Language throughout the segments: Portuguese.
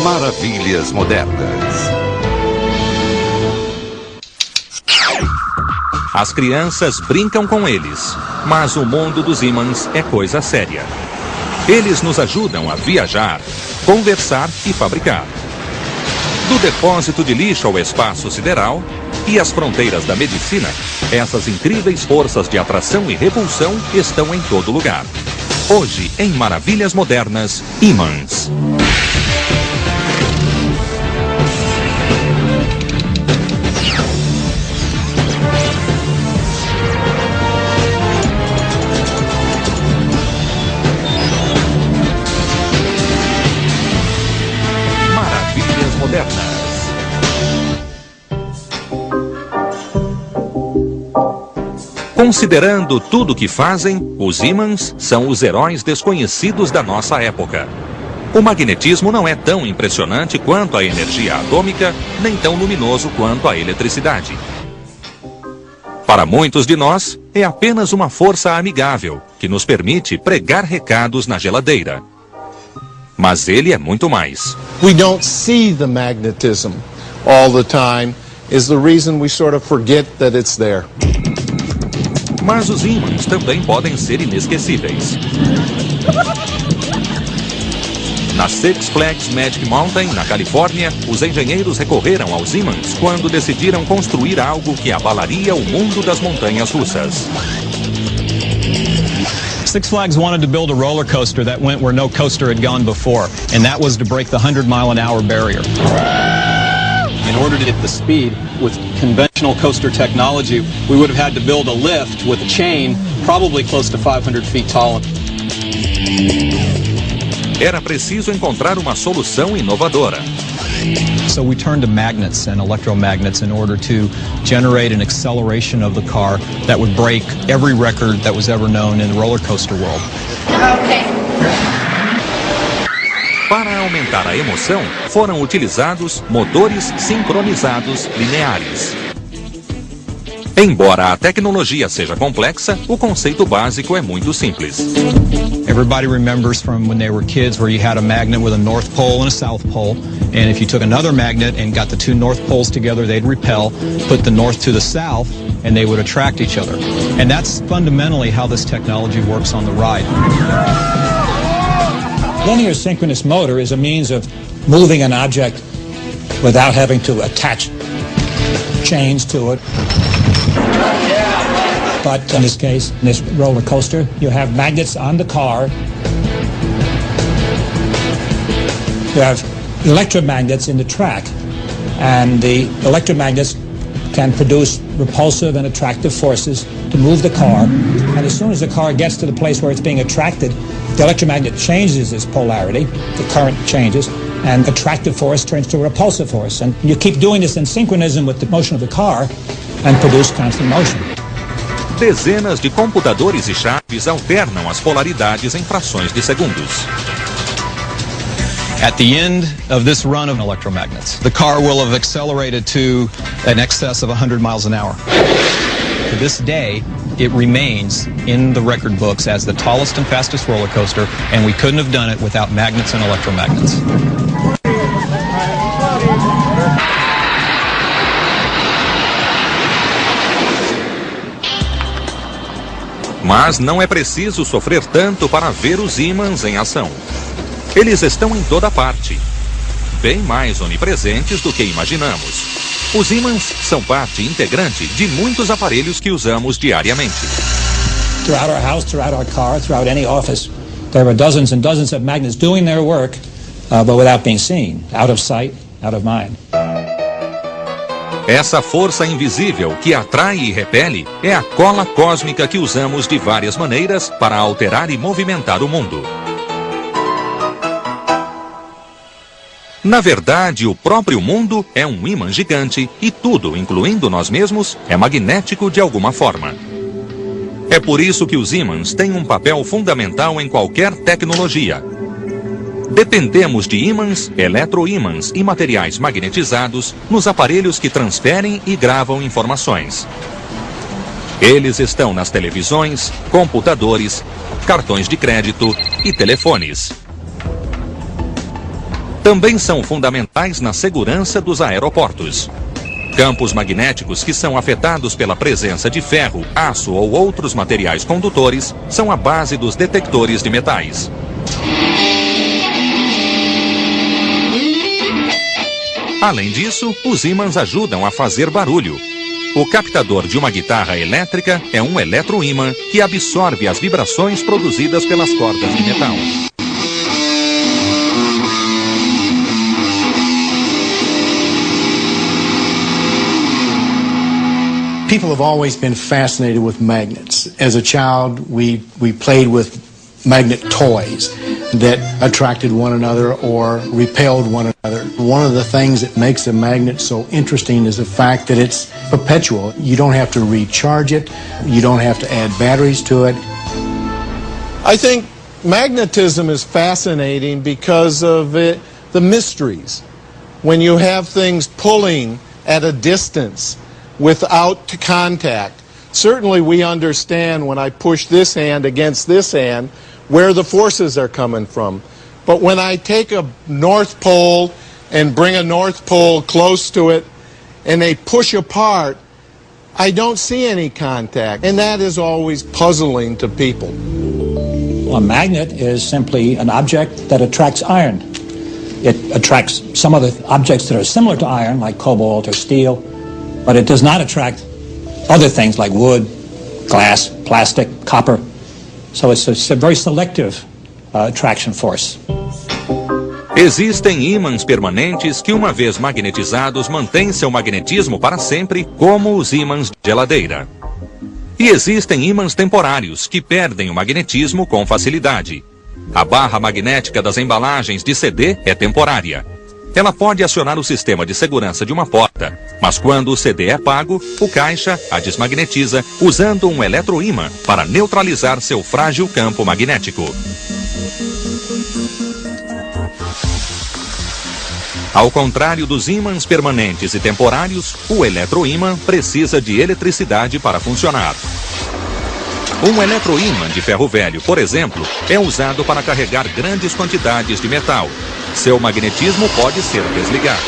Maravilhas Modernas. As crianças brincam com eles, mas o mundo dos ímãs é coisa séria. Eles nos ajudam a viajar, conversar e fabricar. Do depósito de lixo ao espaço sideral e às fronteiras da medicina, essas incríveis forças de atração e repulsão estão em todo lugar. Hoje, em Maravilhas Modernas, ímãs. Maravilhas Modernas. Considerando tudo o que fazem, os ímãs são os heróis desconhecidos da nossa época. O magnetismo não é tão impressionante quanto a energia atômica, nem tão luminoso quanto a eletricidade. Para muitos de nós, é apenas uma força amigável que nos permite pregar recados na geladeira. Mas ele é muito mais. We don't see the magnetism all the time is the reason we sort of forget that it's there. Mas os ímãs também podem ser inesquecíveis. Na Six Flags Magic Mountain, na Califórnia, os engenheiros recorreram aos ímãs quando decidiram construir algo que abalaria o mundo das montanhas russas. Six Flags wanted to build a roller coaster that went where no coaster had gone before, and that was to break the 100-mile-an-hour barrier. In order to get the speed with conventional coaster technology, we would have had to build a lift with a chain probably close to 500 feet tall. Era preciso encontrar uma solução inovadora. So we turned to magnets and electromagnets in order to generate an acceleration of the car that would break every record that was ever known in the roller coaster world. Okay. Para aumentar a emoção, foram utilizados motores sincronizados lineares. Embora a tecnologia seja complexa, o conceito básico é muito simples. Everybody remembers from when they were kids where you had a magnet with a north pole and a south pole, and if you took another magnet and got the two north poles together, they'd repel, put the north to the south, and they would attract each other. And that's fundamentally how this technology works on the ride. Linear synchronous motor is a means of moving an object without having to attach chains to it. But in this case, in this roller coaster, you have magnets on the car. You have electromagnets in the track, and the electromagnets can produce repulsive and attractive forces to move the car. And as soon as the car gets to the place where it's being attracted, the electromagnet changes its polarity, the current changes, and attractive force turns to a repulsive force. And you keep doing this in synchronism with the motion of the car and produce constant motion. Dezenas de computadores e chaves alternam as polaridades em frações de segundos. At the end of this run of electromagnets, the car will have accelerated to an excess of 100 miles an hour. To this day, it remains in the record books as the tallest and fastest roller coaster, and we couldn't have done it without magnets and electromagnets. Mas não é preciso sofrer tanto para ver os ímãs em ação. Eles estão em toda parte, bem mais onipresentes do que imaginamos. Os ímãs são parte integrante de muitos aparelhos que usamos diariamente. Throughout our house, throughout our car, throughout any office, there are dozens and dozens of magnets doing their work, but without being seen, out of sight, out of mind. Essa força invisível que atrai e repele é a cola cósmica que usamos de várias maneiras para alterar e movimentar o mundo. Na verdade, o próprio mundo é um ímã gigante e tudo, incluindo nós mesmos, é magnético de alguma forma. É por isso que os ímãs têm um papel fundamental em qualquer tecnologia. Dependemos de ímãs, eletroímãs e materiais magnetizados nos aparelhos que transferem e gravam informações. Eles estão nas televisões, computadores, cartões de crédito e telefones. Também são fundamentais na segurança dos aeroportos. Campos magnéticos que são afetados pela presença de ferro, aço ou outros materiais condutores são a base dos detectores de metais. Além disso, os ímãs ajudam a fazer barulho. O captador de uma guitarra elétrica é um eletroímã que absorve as vibrações produzidas pelas cordas de metal. People have always been fascinated with magnets. As a child, we played with magnet toys that attracted one another or repelled one another. One of the things that makes a magnet so interesting is the fact that it's perpetual. You don't have to recharge it. You don't have to add batteries to it. I think magnetism is fascinating because of the mysteries. When you have things pulling at a distance without contact. Certainly we understand when I push this hand against this hand where the forces are coming from. But when I take a North Pole and bring a North Pole close to it and they push apart, I don't see any contact. And that is always puzzling to people. Well, a magnet is simply an object that attracts iron. It attracts some of the objects that are similar to iron, like cobalt or steel, but it does not attract other things like wood, glass, plastic, copper. So it's a very selective attraction force. Existem ímãs permanentes que, uma vez magnetizados, mantêm seu magnetismo para sempre, como os ímãs de geladeira. E existem ímãs temporários que perdem o magnetismo com facilidade. A barra magnética das embalagens de CD é temporária. Ela pode acionar o sistema de segurança de uma porta, mas quando o CD é pago, o caixa a desmagnetiza usando um eletroímã para neutralizar seu frágil campo magnético. Ao contrário dos ímãs permanentes e temporários, o eletroímã precisa de eletricidade para funcionar. Um eletroímã de ferro velho, por exemplo, é usado para carregar grandes quantidades de metal. Seu magnetismo pode ser desligado.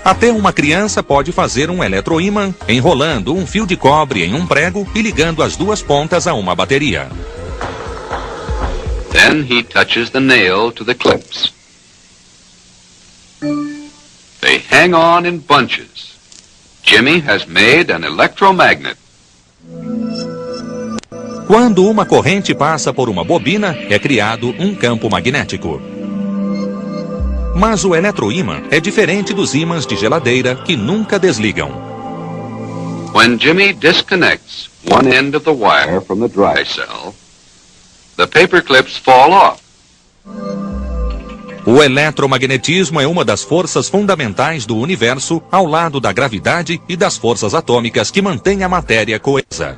Até uma criança pode fazer um eletroímã enrolando um fio de cobre em um prego e ligando as duas pontas a uma bateria. Then he touches the nail to the clips. They hang on in bunches. Jimmy has made an electromagnet. Quando uma corrente passa por uma bobina, é criado um campo magnético. Mas o eletroímã é diferente dos ímãs de geladeira que nunca desligam. When Jimmy disconnects one end of the wire from the dry cell, the paper clips fall off. O eletromagnetismo é uma das forças fundamentais do universo, ao lado da gravidade e das forças atômicas que mantêm a matéria coesa.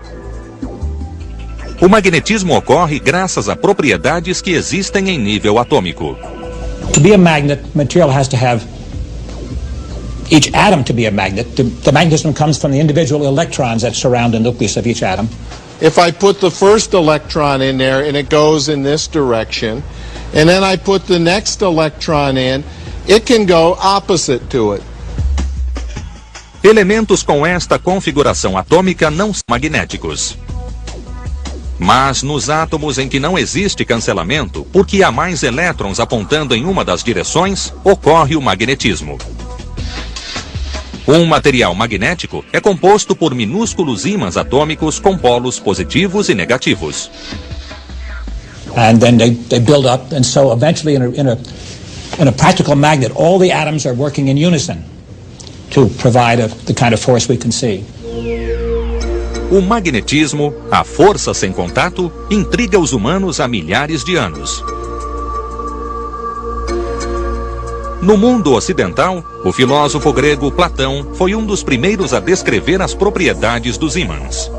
O magnetismo ocorre graças a propriedades que existem em nível atômico. To be a magnet, material has to have each atom to be a magnet. The magnetism comes from the individual electrons that surround the nucleus of each atom. If I put the first electron in there and it goes in this direction, and then I put the next electron in, it can go opposite to it. Elementos com esta configuração atômica não são magnéticos. Mas nos átomos em que não existe cancelamento, porque há mais elétrons apontando em uma das direções, ocorre o magnetismo. Um material magnético é composto por minúsculos ímãs atômicos com polos positivos e negativos. And then they build up, and so eventually in a practical magnet, all the atoms are working in unison to provide the kind of force we can see. O magnetismo, a força sem contato, intriga os humanos há milhares de anos. No mundo ocidental, o filósofo grego Platão foi um dos primeiros a descrever as propriedades dos ímãs.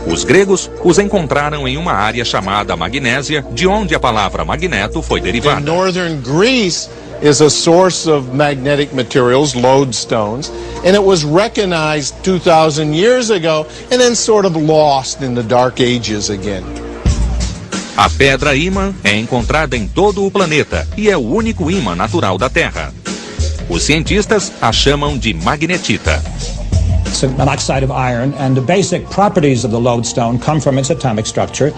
Os gregos os encontraram em uma área chamada Magnésia, de onde a palavra magneto foi derivada. In northern Greece is a source of magnetic materials, lodestones, and it was recognized 2,000 years ago and then sort of lost in the Dark Ages again. A pedra ímã é encontrada em todo o planeta e é o único ímã natural da Terra. Os cientistas a chamam de magnetita. It's an oxide of iron, and the basic properties of the lodestone come from its atomic structure.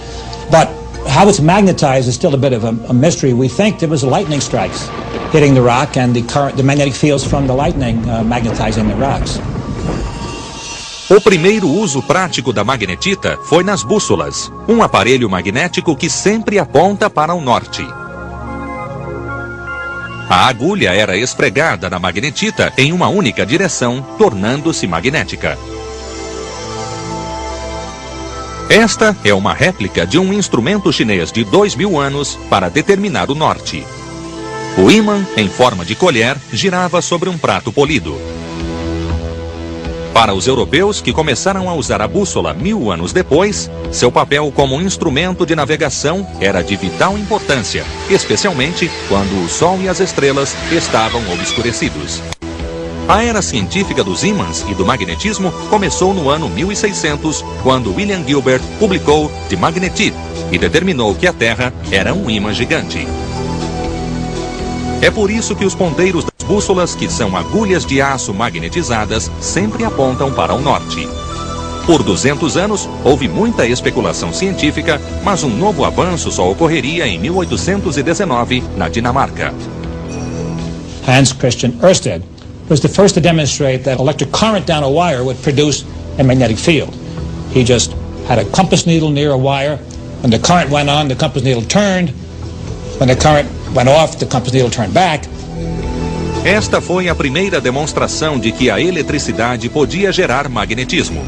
But how it's magnetized is still a bit of a mystery. We think there was lightning strikes hitting the rock, and the magnetic fields from the lightning magnetizing the rocks. O primeiro uso prático da magnetita foi nas bússolas, um aparelho magnético que sempre aponta para o norte. A agulha era esfregada na magnetita em uma única direção, tornando-se magnética. Esta é uma réplica de um instrumento chinês de 2000 anos para determinar o norte. O ímã, em forma de colher, girava sobre um prato polido. Para os europeus que começaram a usar a bússola 1000 anos depois, seu papel como instrumento de navegação era de vital importância, especialmente quando o Sol e as estrelas estavam obscurecidos. A era científica dos ímãs e do magnetismo começou no ano 1600, quando William Gilbert publicou The Magnetit e determinou que a Terra era um ímã gigante. É por isso que os ponteiros das bússolas, que são agulhas de aço magnetizadas, sempre apontam para o norte. Por 200 anos, houve muita especulação científica, mas um novo avanço só ocorreria em 1819, na Dinamarca. Hans Christian Ørsted was the first to demonstrate that electric current down a wire would produce a magnetic field. He just had a compass needle near a wire. When the current went on, the compass needle turned. When the current went off, the compass needle turned back. Esta foi a primeira demonstração de que a eletricidade podia gerar magnetismo.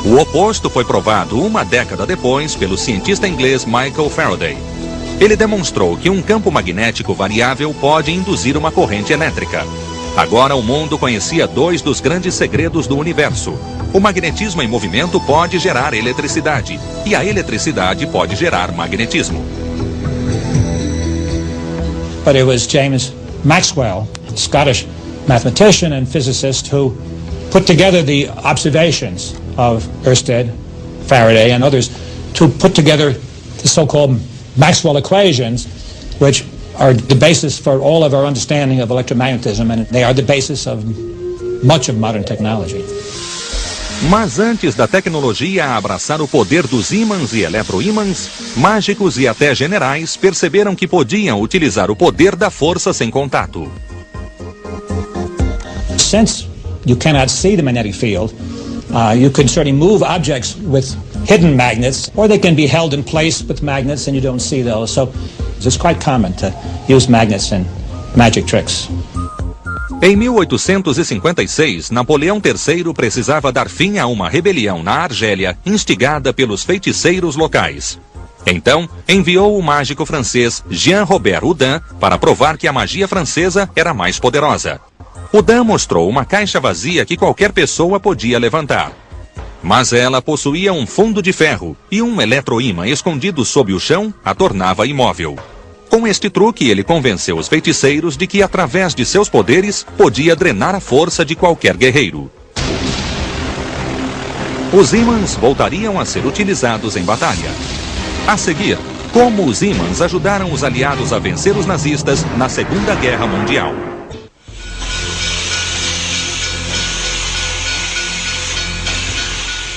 O oposto foi provado uma década depois pelo cientista inglês Michael Faraday. Ele demonstrou que um campo magnético variável pode induzir uma corrente elétrica. Agora o mundo conhecia dois dos grandes segredos do universo. O magnetismo em movimento pode gerar eletricidade, e a eletricidade pode gerar magnetismo. But it was James Maxwell, a Scottish mathematician and physicist, who put together the observations of Ørsted, Faraday, and others to put together the so-called Maxwell equations, which are the basis for all of our understanding of electromagnetism, and they are the basis of much of modern technology. Mas antes da tecnologia abraçar o poder dos ímãs e eletroímãs, mágicos e até generais perceberam que podiam utilizar o poder da força sem contato. Since you cannot see the magnetic field, you can certainly move objects with hidden magnets, or they can be held in place with magnets and you don't see those. So it's quite common to use magnets in magic tricks. Em 1856, Napoleão III precisava dar fim a uma rebelião na Argélia, instigada pelos feiticeiros locais. Então, enviou o mágico francês Jean-Robert Houdin para provar que a magia francesa era mais poderosa. Houdin mostrou uma caixa vazia que qualquer pessoa podia levantar. Mas ela possuía um fundo de ferro e um eletroímã escondido sob o chão a tornava imóvel. Com este truque, ele convenceu os feiticeiros de que, através de seus poderes, podia drenar a força de qualquer guerreiro. Os ímãs voltariam a ser utilizados em batalha. A seguir, como os ímãs ajudaram os aliados a vencer os nazistas na Segunda Guerra Mundial.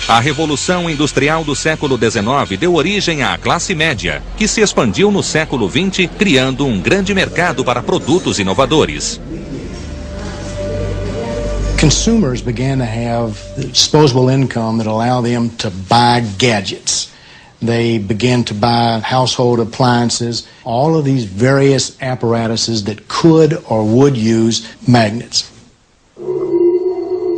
A Revolução Industrial do século XIX deu origem à classe média, que se expandiu no século XX, criando um grande mercado para produtos inovadores. Consumers began to have disposable income that allowed them to buy gadgets. They began to buy household appliances, all of these various apparatuses that could or would use magnets.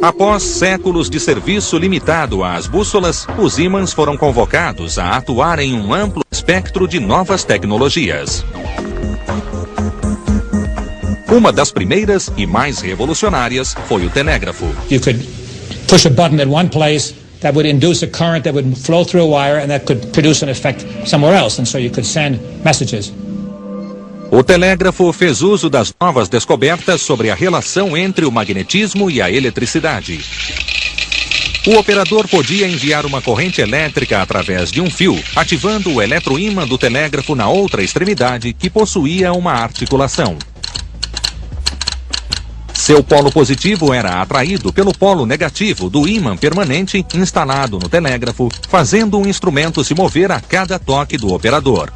Após séculos de serviço limitado às bússolas, os ímãs foram convocados a atuar em um amplo espectro de novas tecnologias. Uma das primeiras e mais revolucionárias foi o telégrafo. You could push a button at one place that would induce a current that would flow through a wire and that could produce an effect somewhere else, and so you could send messages. O telégrafo fez uso das novas descobertas sobre a relação entre o magnetismo e a eletricidade. O operador podia enviar uma corrente elétrica através de um fio, ativando o eletroímã do telégrafo na outra extremidade, que possuía uma articulação. Seu polo positivo era atraído pelo polo negativo do ímã permanente instalado no telégrafo, fazendo o instrumento se mover a cada toque do operador.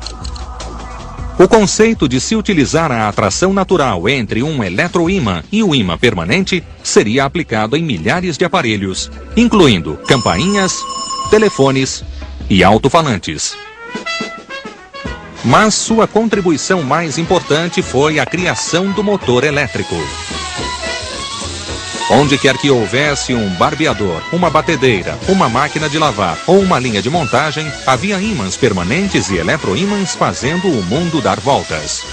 O conceito de se utilizar a atração natural entre um eletroímã e o ímã permanente seria aplicado em milhares de aparelhos, incluindo campainhas, telefones e alto-falantes. Mas sua contribuição mais importante foi a criação do motor elétrico. Onde quer que houvesse um barbeador, uma batedeira, uma máquina de lavar ou uma linha de montagem, havia ímãs permanentes e eletroímãs fazendo o mundo dar voltas.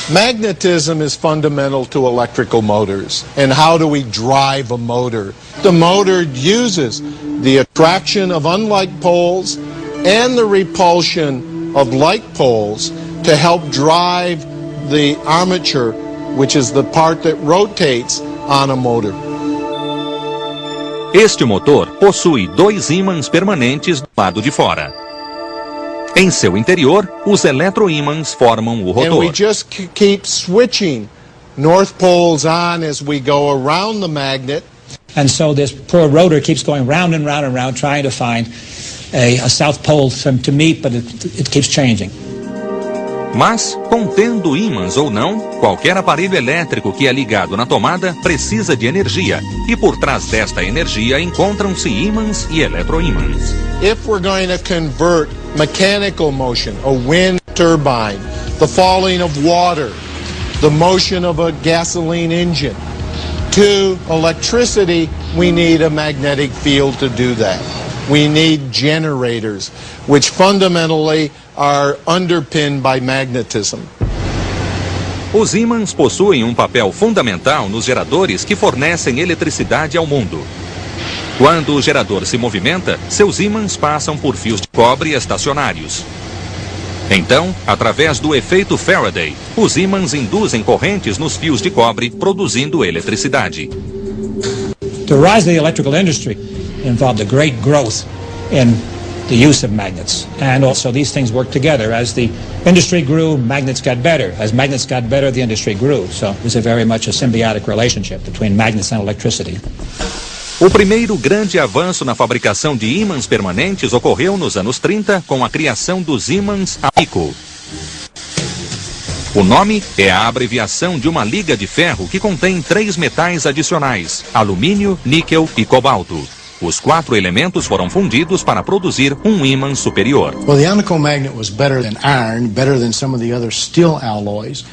Magnetism is fundamental to electrical motors. And how do we drive a motor? The motor uses the attraction of unlike poles and the repulsion of like poles to help drive the armature, which is the part that rotates on a motor. Este motor possui dois ímãs permanentes do lado de fora. Em seu interior, os eletroímãs formam o And we rotor. just keep switching north poles on as we go around the magnet. And so this poor rotor keeps going round and round and round, trying to find a south pole to meet, but it keeps changing. Mas, contendo ímãs ou não, qualquer aparelho elétrico que é ligado na tomada precisa de energia, e por trás desta energia encontram-se ímãs e eletroímãs. If we're going to convert mechanical motion, a wind turbine, the falling of water, the motion of a gasoline engine, to electricity, we need a magnetic field to do that. We need generators, which fundamentally are underpinned by magnetism. Os ímãs possuem um papel fundamental nos geradores que fornecem eletricidade ao mundo. Quando o gerador se movimenta, seus ímãs passam por fios de cobre estacionários. Então, através do efeito Faraday, os ímãs induzem correntes nos fios de cobre, produzindo eletricidade. The rise of the electrical industry involved a great growth in the use of magnets. And also these things work together. As the industry grew, magnets got better. As magnets got better, the industry grew. So it was very much a symbiotic relationship between magnets and electricity. O primeiro grande avanço na fabricação de ímãs permanentes ocorreu nos anos 30 com a criação dos ímãs Alnico. O nome é a abreviação de uma liga de ferro que contém 3 metais adicionais: alumínio, níquel e cobalto. Os 4 elementos foram fundidos para produzir um ímã superior. Well, the Alnico magnet was better than iron, better than some of the other steel alloys,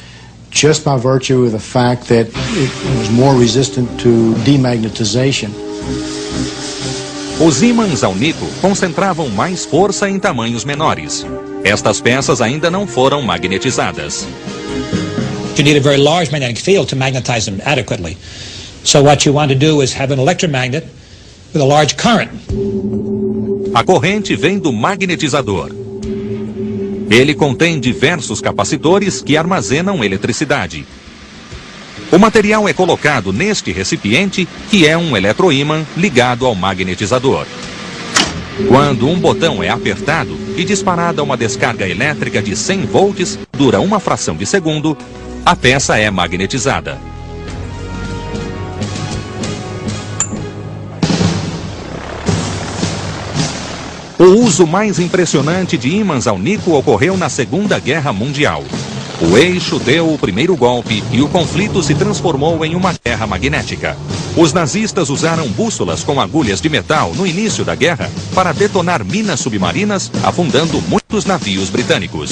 just by virtue of the fact that it was more resistant to demagnetization. Os ímãs Alnico concentravam mais força em tamanhos menores. Estas peças ainda não foram magnetizadas. You need a very large magnetic field to magnetize them adequately. So what you want to do is have an electromagnet with a large current. A corrente vem do magnetizador. Ele contém diversos capacitores que armazenam eletricidade. O material é colocado neste recipiente, que é um eletroímã ligado ao magnetizador. Quando um botão é apertado e disparada uma descarga elétrica de 100 volts, dura uma fração de segundo, a peça é magnetizada. O uso mais impressionante de ímãs Alnico ocorreu na Segunda Guerra Mundial. O eixo deu o primeiro golpe e o conflito se transformou em uma guerra magnética. Os nazistas usaram bússolas com agulhas de metal no início da guerra para detonar minas submarinas, afundando muitos navios britânicos.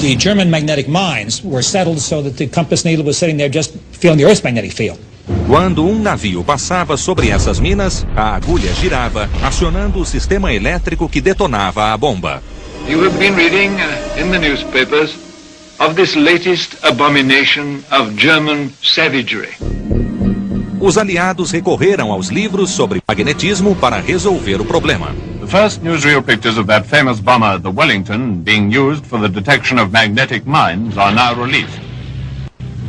The German magnetic mines were settled so that the compass needle was sitting there just feeling the Earth's magnetic field. Quando um navio passava sobre essas minas, a agulha girava, acionando o sistema elétrico que detonava a bomba. You have been reading in the newspapers of this latest abomination of German savagery. Os aliados recorreram aos livros sobre magnetismo para resolver o problema. The first newsreel pictures of that famous bomber, the Wellington, being used for the detection of magnetic mines are now released.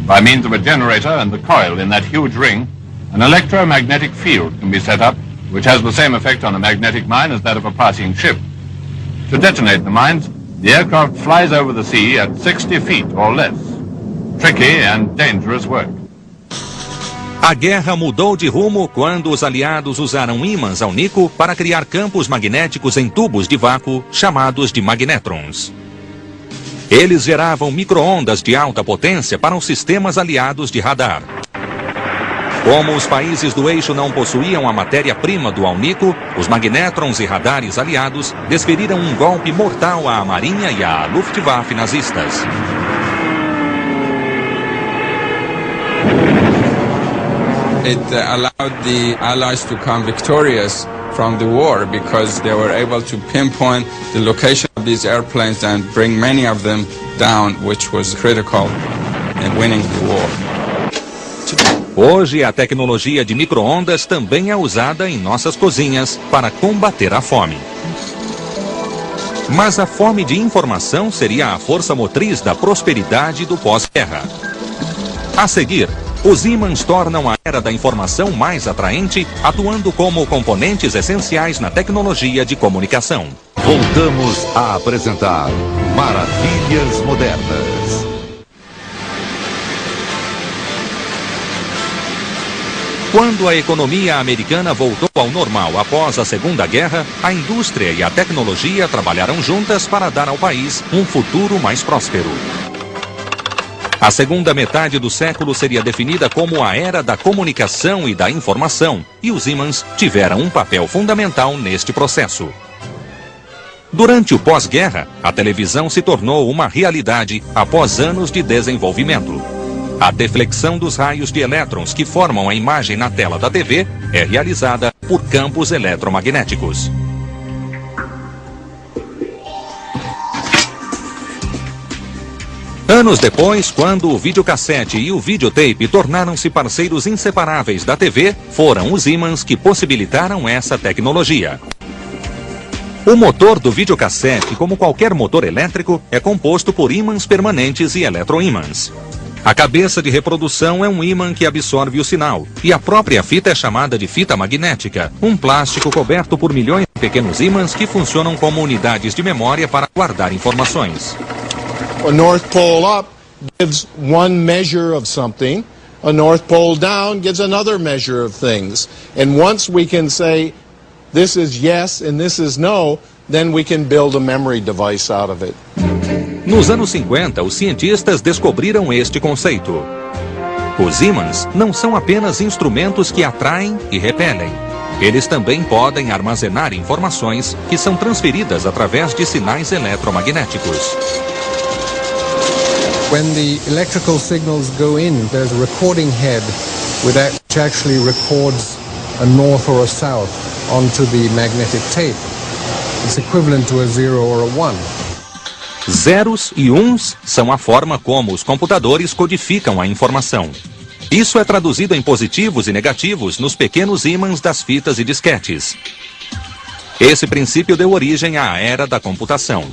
By means of a generator and the coil in that huge ring, an electromagnetic field can be set up which has the same effect on a magnetic mine as that of a passing ship. To detonate the mines, the aircraft flies over the sea at 60 feet or less. Tricky and dangerous work. A guerra mudou de rumo quando os aliados usaram ímãs ao níquel para criar campos magnéticos em tubos de vácuo chamados de magnétrons. Eles geravam micro-ondas de alta potência para os sistemas aliados de radar. Como os países do eixo não possuíam a matéria-prima do alnico, os magnétrons e radares aliados desferiram um golpe mortal à Marinha e à Luftwaffe nazistas. It allowed the Allies to come victorious from the war because they were able to pinpoint the location of these airplanes and bring many of them down, which was critical in winning the war. Hoje, a tecnologia de micro-ondas também é usada em nossas cozinhas para combater a fome. Mas a fome de informação seria a força motriz da prosperidade do pós-guerra. A seguir, os ímãs tornam a era da informação mais atraente, atuando como componentes essenciais na tecnologia de comunicação. Voltamos a apresentar Maravilhas Modernas. Quando a economia americana voltou ao normal após a Segunda Guerra, a indústria e a tecnologia trabalharam juntas para dar ao país um futuro mais próspero. A segunda metade do século seria definida como a era da comunicação e da informação, e os ímãs tiveram um papel fundamental neste processo. Durante o pós-guerra, a televisão se tornou uma realidade após anos de desenvolvimento. A deflexão dos raios de elétrons que formam a imagem na tela da TV é realizada por campos eletromagnéticos. Anos depois, quando o videocassete e o videotape tornaram-se parceiros inseparáveis da TV, foram os ímãs que possibilitaram essa tecnologia. O motor do videocassete, como qualquer motor elétrico, é composto por ímãs permanentes e eletroímãs. A cabeça de reprodução é um ímã que absorve o sinal, e a própria fita é chamada de fita magnética, um plástico coberto por milhões de pequenos ímãs que funcionam como unidades de memória para guardar informações. A North Pole up gives one measure of something. A North Pole down gives another measure of things. And once we can say this is yes and this is no, then we can build a memory device out of it. Nos anos 50, os cientistas descobriram este conceito. Os ímãs não são apenas instrumentos que atraem e repelem. Eles também podem armazenar informações que são transferidas através de sinais eletromagnéticos. When the electrical signals go in, there's a recording head which actually records a north or a south onto the magnetic tape. It's equivalent to a 0 or a 1. Zeros e uns são a forma como os computadores codificam a informação. Isso é traduzido em positivos e negativos nos pequenos ímãs das fitas e disquetes. Esse princípio deu origem à era da computação.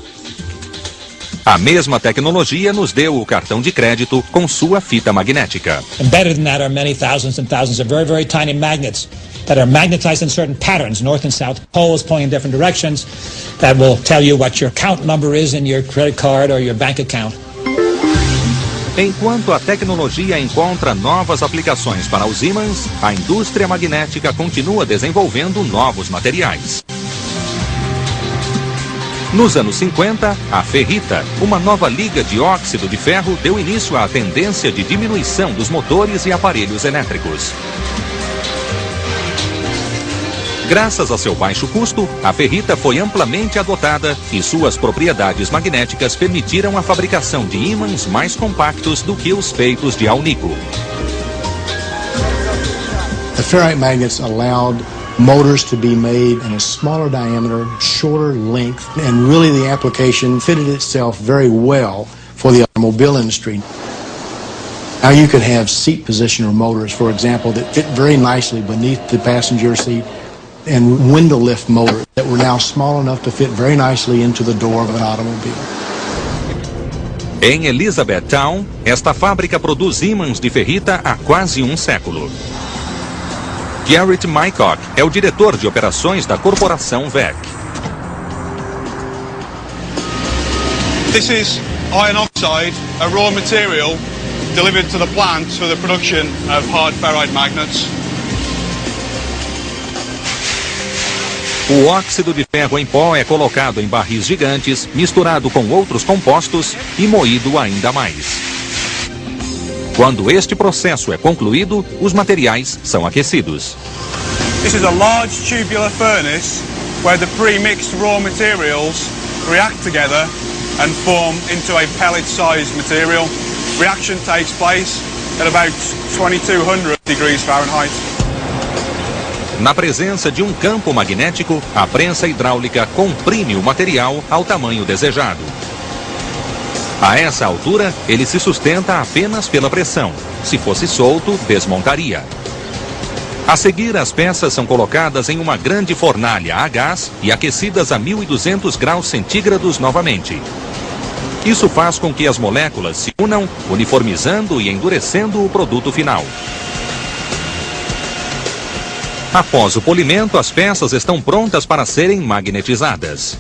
A mesma tecnologia nos deu o cartão de crédito com sua fita magnética. Embedded in that are many thousands and thousands of very, very tiny magnets that are magnetized in certain patterns, north and south poles pointing in different directions, that will tell you what your account number is in your credit card or your bank account. Enquanto a tecnologia encontra novas aplicações para os ímãs, a indústria magnética continua desenvolvendo novos materiais. Nos anos 50, a ferrita, uma nova liga de óxido de ferro, deu início à tendência de diminuição dos motores e aparelhos elétricos. Graças a seu baixo custo, a ferrita foi amplamente adotada e suas propriedades magnéticas permitiram a fabricação de ímãs mais compactos do que os feitos de alnico. The ferrite magnets allowed motors to be made in a smaller diameter, shorter length, and really the application fitted itself very well for the automobile industry. Now you could have seat positioner motors, for example, that fit very nicely beneath the passenger seat, and window lift motors that were now small enough to fit very nicely into the door of an automobile. Em Elizabethtown, esta fábrica produz ímãs de ferrita há quase um século. Garrett Mycock é o diretor de operações da corporação VEC. This is iron oxide, a raw material delivered to the plant for the production of hard ferrite magnets. O óxido de ferro em pó é colocado em barris gigantes, misturado com outros compostos e moído ainda mais. Quando este processo é concluído, os materiais são aquecidos. This is a large tubular furnace where the pre-mixed raw materials react together and form into a pellet-sized material. Reaction takes place at about 2200 degrees Fahrenheit. Na presença de um campo magnético, a prensa hidráulica comprime o material ao tamanho desejado. A essa altura, ele se sustenta apenas pela pressão. Se fosse solto, desmontaria. A seguir, as peças são colocadas em uma grande fornalha a gás e aquecidas a 1200 graus centígrados novamente. Isso faz com que as moléculas se unam, uniformizando e endurecendo o produto final. Após o polimento, as peças estão prontas para serem magnetizadas.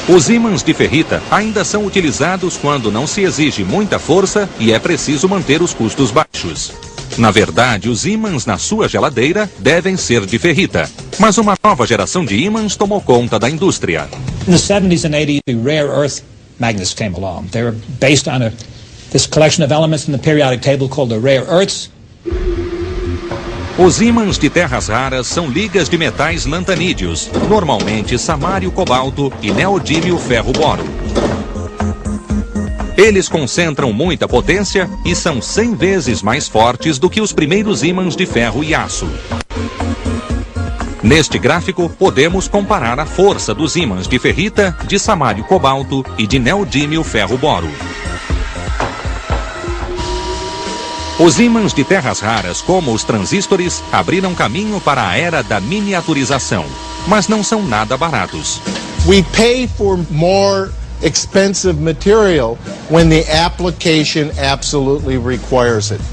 Os ímãs de ferrita ainda são utilizados quando não se exige muita força e é preciso manter os custos baixos. Na verdade, os ímãs na sua geladeira devem ser de ferrita, mas uma nova geração de ímãs tomou conta da indústria. In the 70s and 80s, the rare earth magnets came along. They were based on this collection of elements in the periodic table called the rare earths. Os ímãs de terras raras são ligas de metais lantanídeos, normalmente samário cobalto e neodímio ferro boro. Eles concentram muita potência e são 100 vezes mais fortes do que os primeiros ímãs de ferro e aço. Neste gráfico, podemos comparar a força dos ímãs de ferrita, de samário cobalto e de neodímio ferro boro. Os ímãs de terras raras, como os transistores, abriram caminho para a era da miniaturização, mas não são nada baratos. We pay for more expensive material when the application absolutely requires it.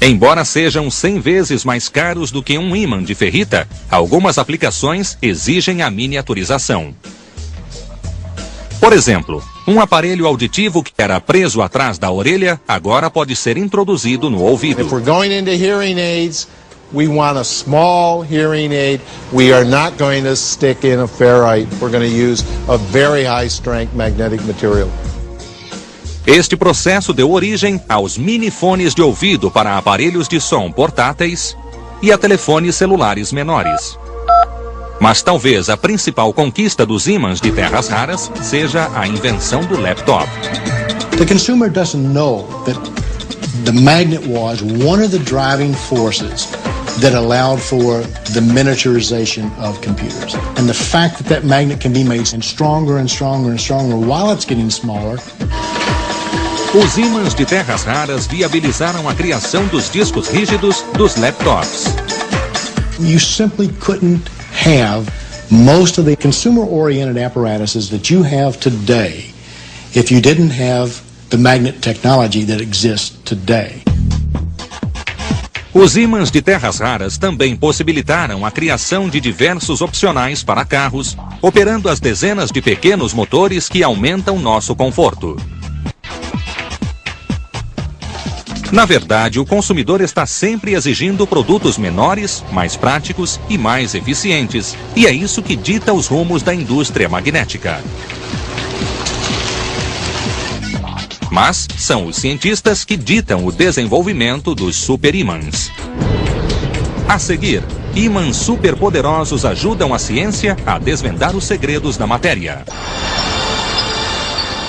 Embora sejam 100 vezes mais caros do que um ímã de ferrita, algumas aplicações exigem a miniaturização. Por exemplo, um aparelho auditivo que era preso atrás da orelha agora pode ser introduzido no ouvido. If we're going into hearing aids, we want a small hearing aid. We are not going to stick in a ferrite. We're going to use a very high strength magnetic material. Este processo deu origem aos mini-fones de ouvido para aparelhos de som portáteis e a telefones celulares menores. Mas talvez a principal conquista dos ímãs de terras raras seja a invenção do laptop. The consumer doesn't know that the magnet was one of the driving forces that allowed for the miniaturization of computers. And the fact that that magnet can be made stronger and stronger and stronger while it's getting smaller. Os ímãs de terras raras viabilizaram a criação dos discos rígidos dos laptops. You simply couldn't have most of the consumer-oriented apparatuses that you have today if you didn't have the magnet technology that exists today. Os ímãs de terras raras também possibilitaram a criação de diversos opcionais para carros, operando as dezenas de pequenos motores que aumentam nosso conforto. Na verdade, o consumidor está sempre exigindo produtos menores, mais práticos e mais eficientes, e é isso que dita os rumos da indústria magnética. Mas são os cientistas que ditam o desenvolvimento dos superímãs. A seguir, ímãs superpoderosos ajudam a ciência a desvendar os segredos da matéria.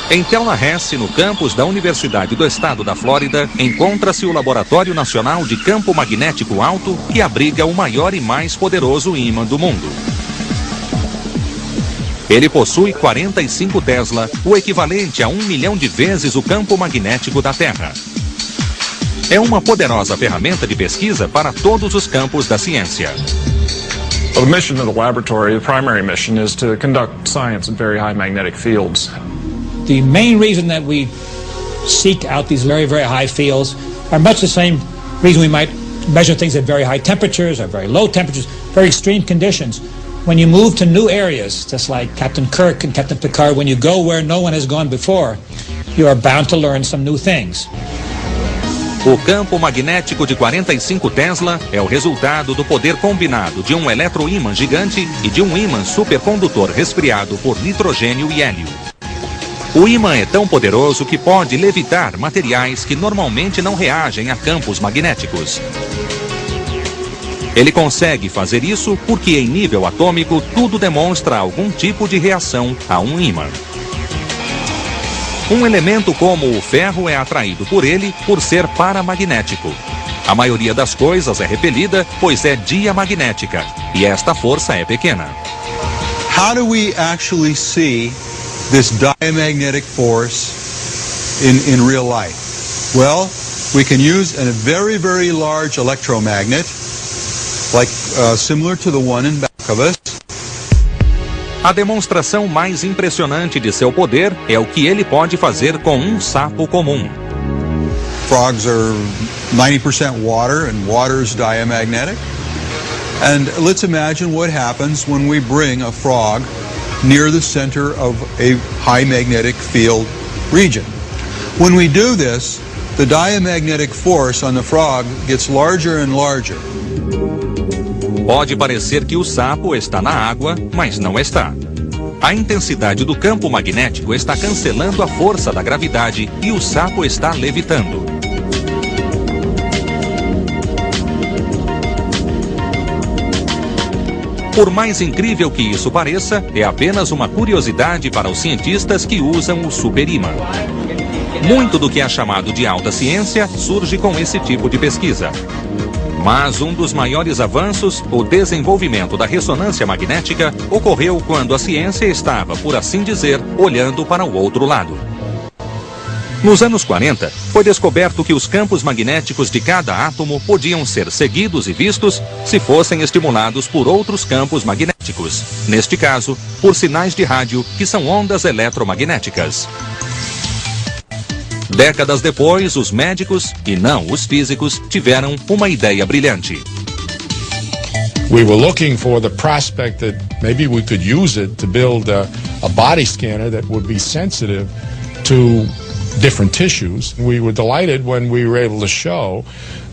Em Tallahassee, no campus da Universidade do Estado da Flórida, encontra-se o Laboratório Nacional de Campo Magnético Alto, que abriga o maior e mais poderoso ímã do mundo. Ele possui 45 Tesla, o equivalente a 1 milhão de vezes o campo magnético da Terra. É uma poderosa ferramenta de pesquisa para todos os campos da ciência. Well, the mission of the laboratory, the primary mission, is to conduct science in very high magnetic fields. The main reason that we seek out these very, very high fields are much the same reason we might measure things at very high temperatures or very low temperatures, very extreme conditions. When you move to new areas, just like Captain Kirk and Captain Picard, when you go where no one has gone before, you are bound to learn some new things. O campo magnético de 45 Tesla é o resultado do poder combinado de um eletroímã gigante e de um ímã supercondutor resfriado por nitrogênio e hélio. O ímã é tão poderoso que pode levitar materiais que normalmente não reagem a campos magnéticos. Ele consegue fazer isso porque, em nível atômico, tudo demonstra algum tipo de reação a um ímã. Um elemento como o ferro é atraído por ele por ser paramagnético. A maioria das coisas é repelida, pois é diamagnética, e esta força é pequena. How do we actually see this diamagnetic force in real life? Well, we can use a very, very large electromagnet, like similar to the one in back of us. A demonstração mais impressionante de seu poder é o que ele pode fazer com um sapo comum. Frogs are 90% water, and water is diamagnetic. And let's imagine what happens when we bring a frog near the center of a high magnetic field region. When we do this, the diamagnetic force on the frog gets larger and larger. Pode parecer que o sapo está na água, mas não está. A intensidade do campo magnético está cancelando a força da gravidade e o sapo está levitando. Por mais incrível que isso pareça, é apenas uma curiosidade para os cientistas que usam o superímã. Muito do que é chamado de alta ciência surge com esse tipo de pesquisa. Mas um dos maiores avanços, o desenvolvimento da ressonância magnética, ocorreu quando a ciência estava, por assim dizer, olhando para o outro lado. Nos anos 40, foi descoberto que os campos magnéticos de cada átomo podiam ser seguidos e vistos se fossem estimulados por outros campos magnéticos, neste caso, por sinais de rádio, que são ondas eletromagnéticas. Décadas depois, os médicos, e não os físicos, tiveram uma ideia brilhante. We were looking for the prospect that maybe we could use it to build a body scanner that would be sensitive to different tissues. We were delighted when we were able to show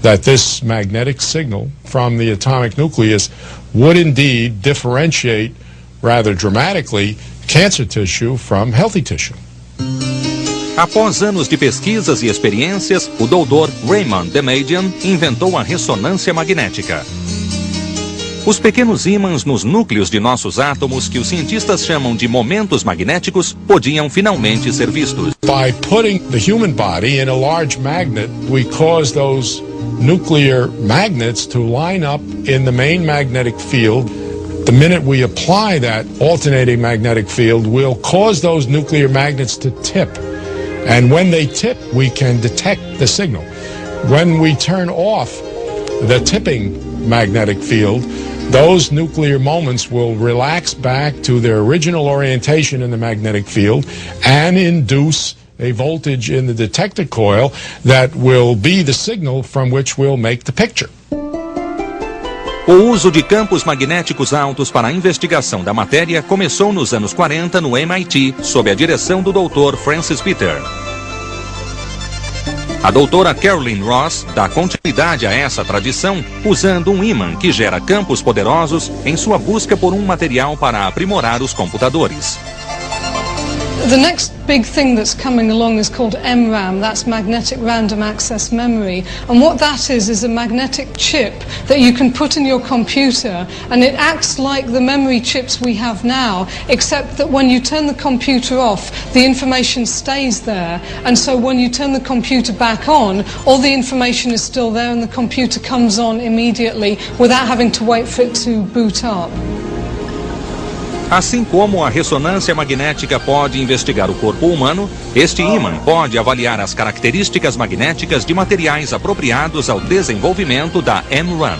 that this magnetic signal from the atomic nucleus would indeed differentiate rather dramatically cancer tissue from healthy tissue. Após anos de pesquisas e experiências, o Dr. Raymond Damadian inventou a ressonância magnética. Os pequenos ímãs nos núcleos de nossos átomos, que os cientistas chamam de momentos magnéticos, podiam finalmente ser vistos. By putting the human body in a large magnet, we cause those nuclear magnets to line up in the main magnetic field. The minute we apply that alternating magnetic field, we'll cause those nuclear magnets to tip. And when they tip, we can detect the signal. When we turn off the tipping magnetic field, those nuclear moments will relax back to their original orientation in the magnetic field and induce a voltage in the detector coil that will be the signal from which we'll make the picture. O uso de campos magnéticos altos para a investigação da matéria começou nos anos 40 no MIT, sob a direção do Dr. Francis Peter. A doutora Caroline Ross dá continuidade a essa tradição usando um ímã que gera campos poderosos em sua busca por um material para aprimorar os computadores. The next big thing that's coming along is called MRAM, that's Magnetic Random Access Memory. And what that is a magnetic chip that you can put in your computer, and it acts like the memory chips we have now, except that when you turn the computer off, the information stays there. And so when you turn the computer back on, all the information is still there and the computer comes on immediately without having to wait for it to boot up. Assim como a ressonância magnética pode investigar o corpo humano, este ímã pode avaliar as características magnéticas de materiais apropriados ao desenvolvimento da MRAM.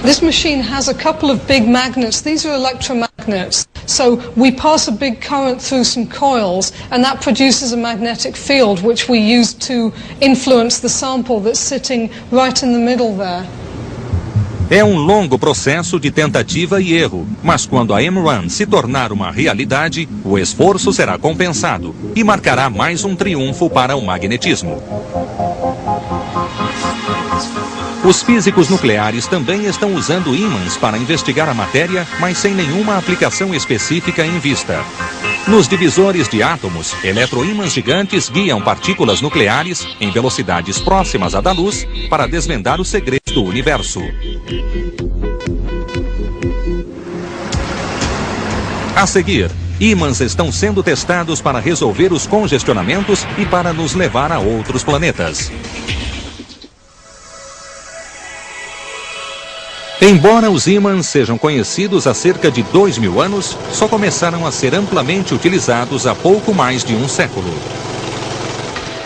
This machine has a couple of big magnets. These are electromagnets. So we pass a big current through some coils, and that produces a magnetic field which we use to influence the sample that's sitting right in the middle there. É um longo processo de tentativa e erro, mas quando a M-Run se tornar uma realidade, o esforço será compensado e marcará mais um triunfo para o magnetismo. Os físicos nucleares também estão usando ímãs para investigar a matéria, mas sem nenhuma aplicação específica em vista. Nos divisores de átomos, eletroímãs gigantes guiam partículas nucleares em velocidades próximas à da luz para desvendar os segredos do universo. A seguir, ímãs estão sendo testados para resolver os congestionamentos e para nos levar a outros planetas. Embora os ímãs sejam conhecidos há cerca de 2000 anos, só começaram a ser amplamente utilizados há pouco mais de um século.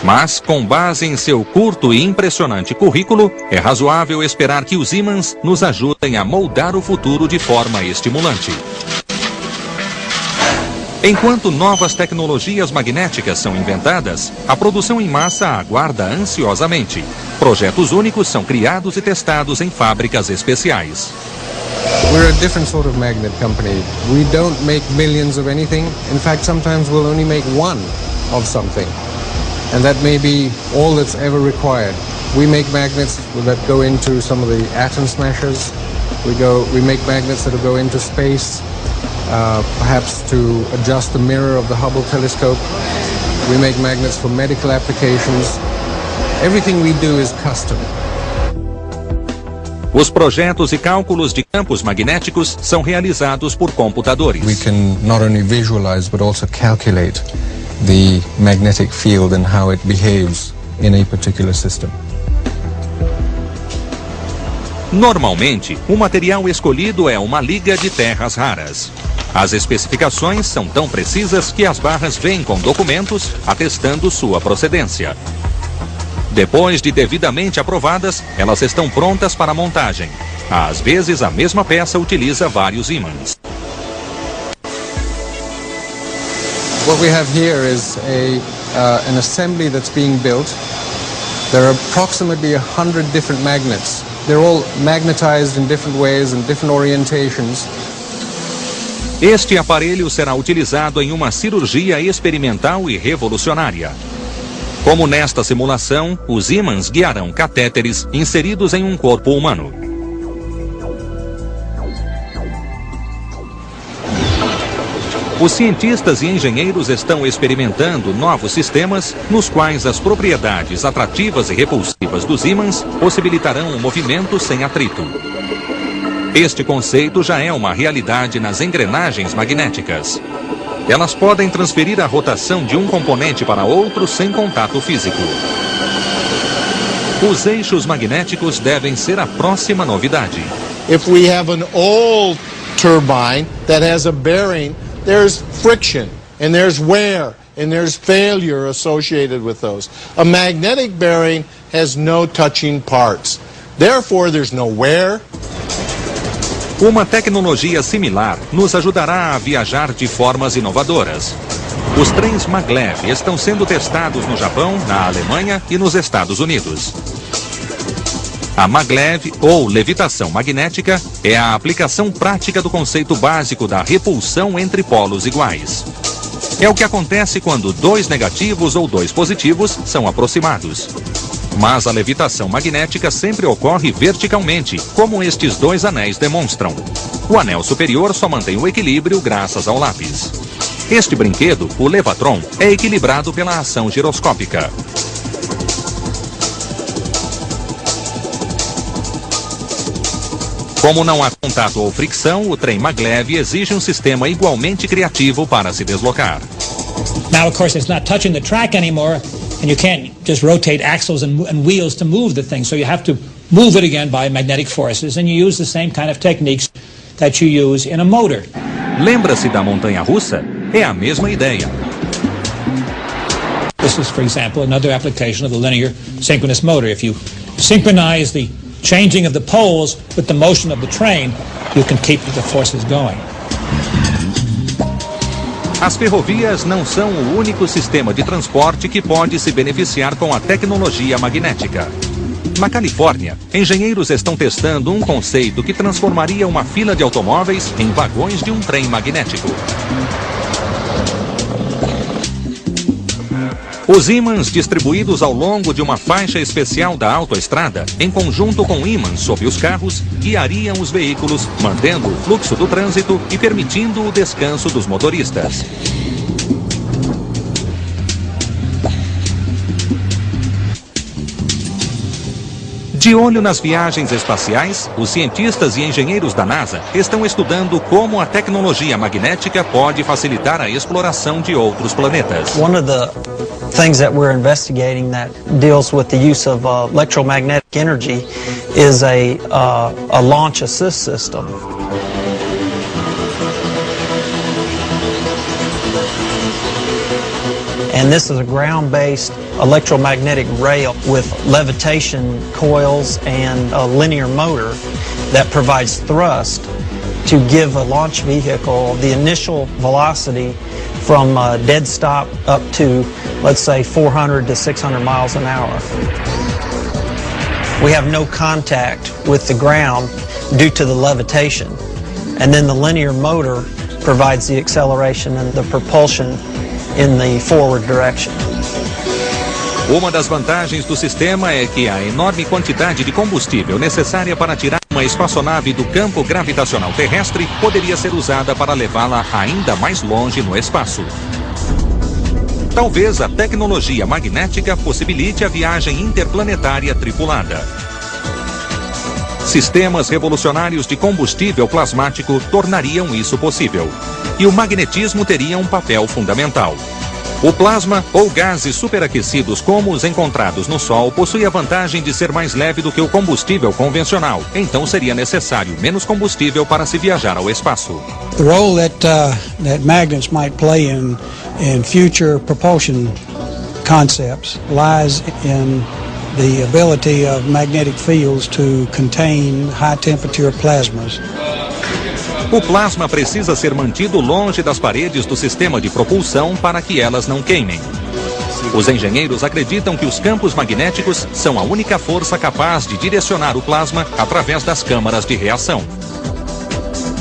Mas, com base em seu curto e impressionante currículo, é razoável esperar que os ímãs nos ajudem a moldar o futuro de forma estimulante. Enquanto novas tecnologias magnéticas são inventadas, a produção em massa aguarda ansiosamente. Projetos únicos são criados e testados em fábricas especiais. We're a different sort of magnet company. We don't make millions of anything. In fact, sometimes we'll only make one of something. And that may be all that's ever required. We make magnets that go into some of the atom smashers. We make magnets that go into space. Perhaps to adjust the mirror of the Hubble telescope. We make magnets for medical applications. Everything we do is custom. Os projetos e cálculos de campos magnéticos são realizados por computadores. We can not only visualize but also calculate the magnetic field and how it behaves in a particular system. Normalmente, o material escolhido é uma liga de terras raras. As especificações são tão precisas que as barras vêm com documentos atestando sua procedência. Depois de devidamente aprovadas, elas estão prontas para montagem. Às vezes, a mesma peça utiliza vários ímãs. What we have here is an assembly that's being built. There are approximately 100 different magnets. They're all magnetized in different ways and different orientations. Este aparelho será utilizado em uma cirurgia experimental e revolucionária. Como nesta simulação, os ímãs guiarão catéteres inseridos em um corpo humano. Os cientistas e engenheiros estão experimentando novos sistemas nos quais as propriedades atrativas e repulsivas dos ímãs possibilitarão um movimento sem atrito. Este conceito já é uma realidade nas engrenagens magnéticas. Elas podem transferir a rotação de um componente para outro sem contato físico. Os eixos magnéticos devem ser a próxima novidade. If we have an old turbine that has a bearing, there's friction and there's wear and there's failure associated with those. A magnetic bearing has no touching parts. Therefore, there's no wear. Uma tecnologia similar nos ajudará a viajar de formas inovadoras. Os trens maglev estão sendo testados no Japão, na Alemanha e nos Estados Unidos. A maglev, ou levitação magnética, é a aplicação prática do conceito básico da repulsão entre polos iguais. É o que acontece quando dois negativos ou dois positivos são aproximados. Mas a levitação magnética sempre ocorre verticalmente, como estes dois anéis demonstram. O anel superior só mantém o equilíbrio graças ao lápis. Este brinquedo, o levatron, é equilibrado pela ação giroscópica. Como não há contato ou fricção, o trem maglev exige um sistema igualmente criativo para se deslocar. Now, of course, it's not touching the track anymore. And you can't just rotate axles and wheels to move the thing. So you have to move it again by magnetic forces. And you use the same kind of techniques that you use in a motor. Lembra-se da montanha-russa? É a mesma ideia. This is, for example, another application of the linear synchronous motor. If you synchronize the changing of the poles with the motion of the train, you can keep the forces going. As ferrovias não são o único sistema de transporte que pode se beneficiar com a tecnologia magnética. Na Califórnia, engenheiros estão testando um conceito que transformaria uma fila de automóveis em vagões de um trem magnético. Os ímãs distribuídos ao longo de uma faixa especial da autoestrada, em conjunto com ímãs sob os carros, guiariam os veículos, mantendo o fluxo do trânsito e permitindo o descanso dos motoristas. De olho nas viagens espaciais, os cientistas e engenheiros da NASA estão estudando como a tecnologia magnética pode facilitar a exploração de outros planetas. One of the things that we're investigating that deals with the use of electromagnetic energy is a launch assist system. And this is a ground-based electromagnetic rail with levitation coils and a linear motor that provides thrust to give a launch vehicle the initial velocity from dead stop up to, let's say, 400 to 600 miles an hour. We have no contact with the ground due to the levitation, and then the linear motor provides the acceleration and the propulsion in the forward direction. Uma das vantagens do sistema é que a enorme quantidade de combustível necessária para tirar uma espaçonave do campo gravitacional terrestre poderia ser usada para levá-la ainda mais longe no espaço. Talvez a tecnologia magnética possibilite a viagem interplanetária tripulada. Sistemas revolucionários de combustível plasmático tornariam isso possível. E o magnetismo teria um papel fundamental. O plasma, ou gases superaquecidos como os encontrados no Sol, possui a vantagem de ser mais leve do que o combustível convencional. Então seria necessário menos combustível para se viajar ao espaço. The role that magnets might play in future propulsion concepts lies in the ability of magnetic fields to contain high-temperature plasmas. O plasma precisa ser mantido longe das paredes do sistema de propulsão para que elas não queimem. Os engenheiros acreditam que os campos magnéticos são a única força capaz de direcionar o plasma através das câmaras de reação.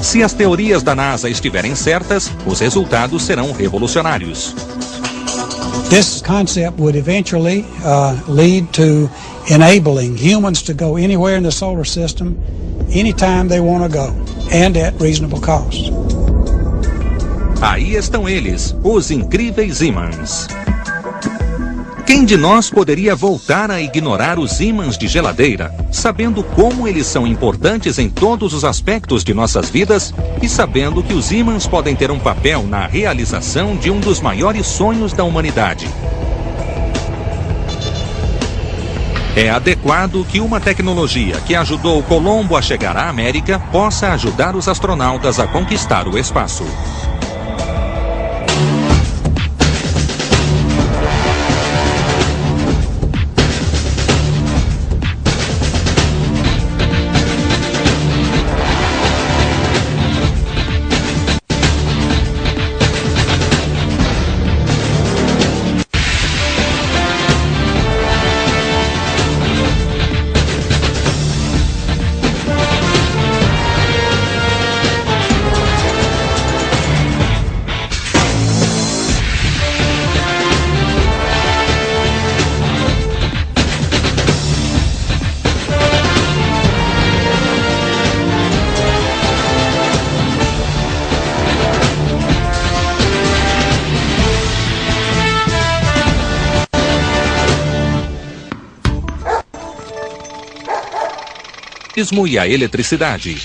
Se as teorias da NASA estiverem certas, os resultados serão revolucionários. This concept would eventually lead to enabling humans to go anywhere in the solar system anytime they want to go, and at reasonable cost. Aí estão eles, os incríveis ímãs. Quem de nós poderia voltar a ignorar os ímãs de geladeira, sabendo como eles são importantes em todos os aspectos de nossas vidas e sabendo que os ímãs podem ter um papel na realização de um dos maiores sonhos da humanidade? É adequado que uma tecnologia que ajudou Colombo a chegar à América possa ajudar os astronautas a conquistar o espaço. E a eletricidade.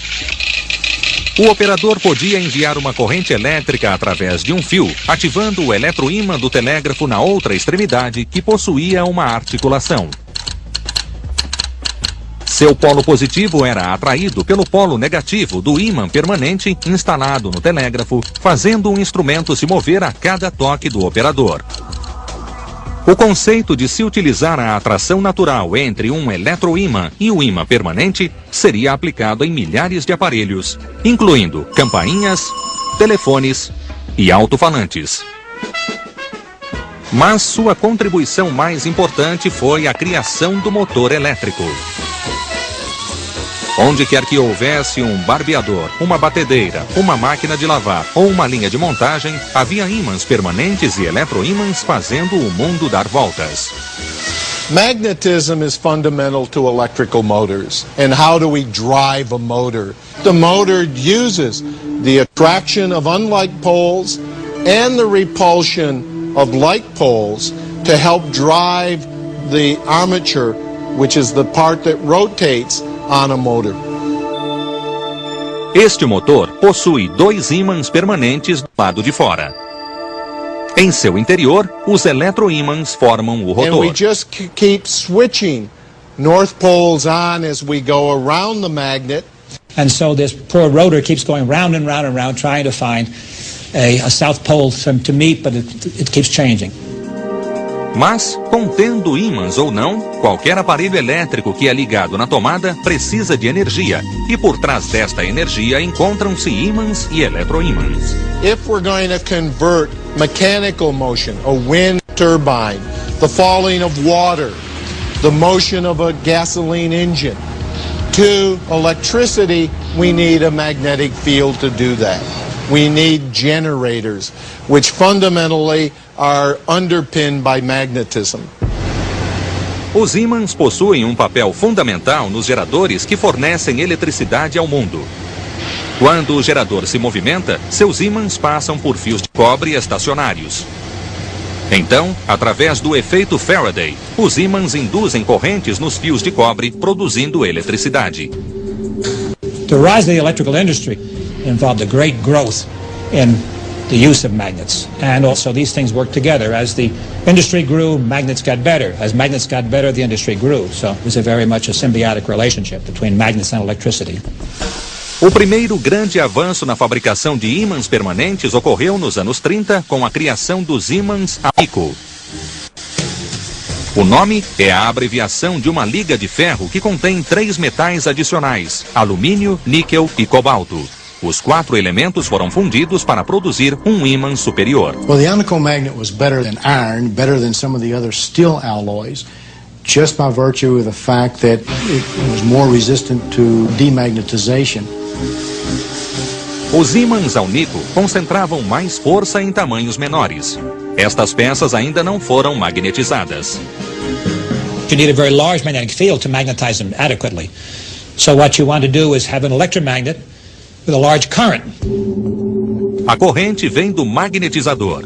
O operador podia enviar uma corrente elétrica através de um fio, ativando o eletroímã do telégrafo na outra extremidade, que possuía uma articulação. Seu polo positivo era atraído pelo polo negativo do ímã permanente instalado no telégrafo, fazendo um instrumento se mover a cada toque do operador. O conceito de se utilizar a atração natural entre um eletroímã e o ímã permanente seria aplicado em milhares de aparelhos, incluindo campainhas, telefones, e alto-falantes. Mas sua contribuição mais importante foi a criação do motor elétrico. Onde quer que houvesse um barbeador, uma batedeira, uma máquina de lavar ou uma linha de montagem, havia ímãs permanentes e eletroímãs fazendo o mundo dar voltas. Magnetism is fundamental to electrical motors. And how do we drive a motor? The motor uses the attraction of unlike poles and the repulsion of like poles to help drive the armature, which is the part that rotates on a motor. Este motor possui 2 ímãs permanentes do lado de fora. Em seu interior, os eletroímãs formam o rotor. And we just keep switching north poles on as we go around the magnet. And so this poor rotor keeps going round and round and round, trying to find a south pole to meet, but it keeps changing. Mas, contendo ímãs ou não, qualquer aparelho elétrico que é ligado na tomada precisa de energia. E por trás desta energia encontram-se ímãs e eletroímãs. If we're going to convert mechanical motion, a wind turbine, the falling of water, the motion of a gasoline engine, to electricity, we need a magnetic field to do that. We need generators, which fundamentally are underpinned by magnetism. Os ímãs possuem um papel fundamental nos geradores que fornecem eletricidade ao mundo. Quando o gerador se movimenta, seus ímãs passam por fios de cobre estacionários. Então, através do efeito Faraday, os ímãs induzem correntes nos fios de cobre, produzindo eletricidade. The rise of the electrical industry involved a great growth in the use of magnets. And also these things work together. As the industry grew, magnets got better. As magnets got better, the industry grew. So it was very much a symbiotic relationship between magnets and electricity. O primeiro grande avanço na fabricação de ímãs permanentes ocorreu nos anos 30 com a criação dos ímãs Alnico. O nome é a abreviação de uma liga de ferro que contém 3 metais adicionais: alumínio, níquel e cobalto. Os 4 elementos foram fundidos para produzir um ímã superior. Well, the Alnico magnet was better than iron, better than some of the other steel alloys, just by virtue of the fact that it was more resistant to demagnetization. Os ímãs Alnico concentravam mais força em tamanhos menores. Estas peças ainda não foram magnetizadas. You need a very large magnetic field to magnetize them adequately. So what you want to do is have an electromagnet with a large current. A corrente vem do magnetizador.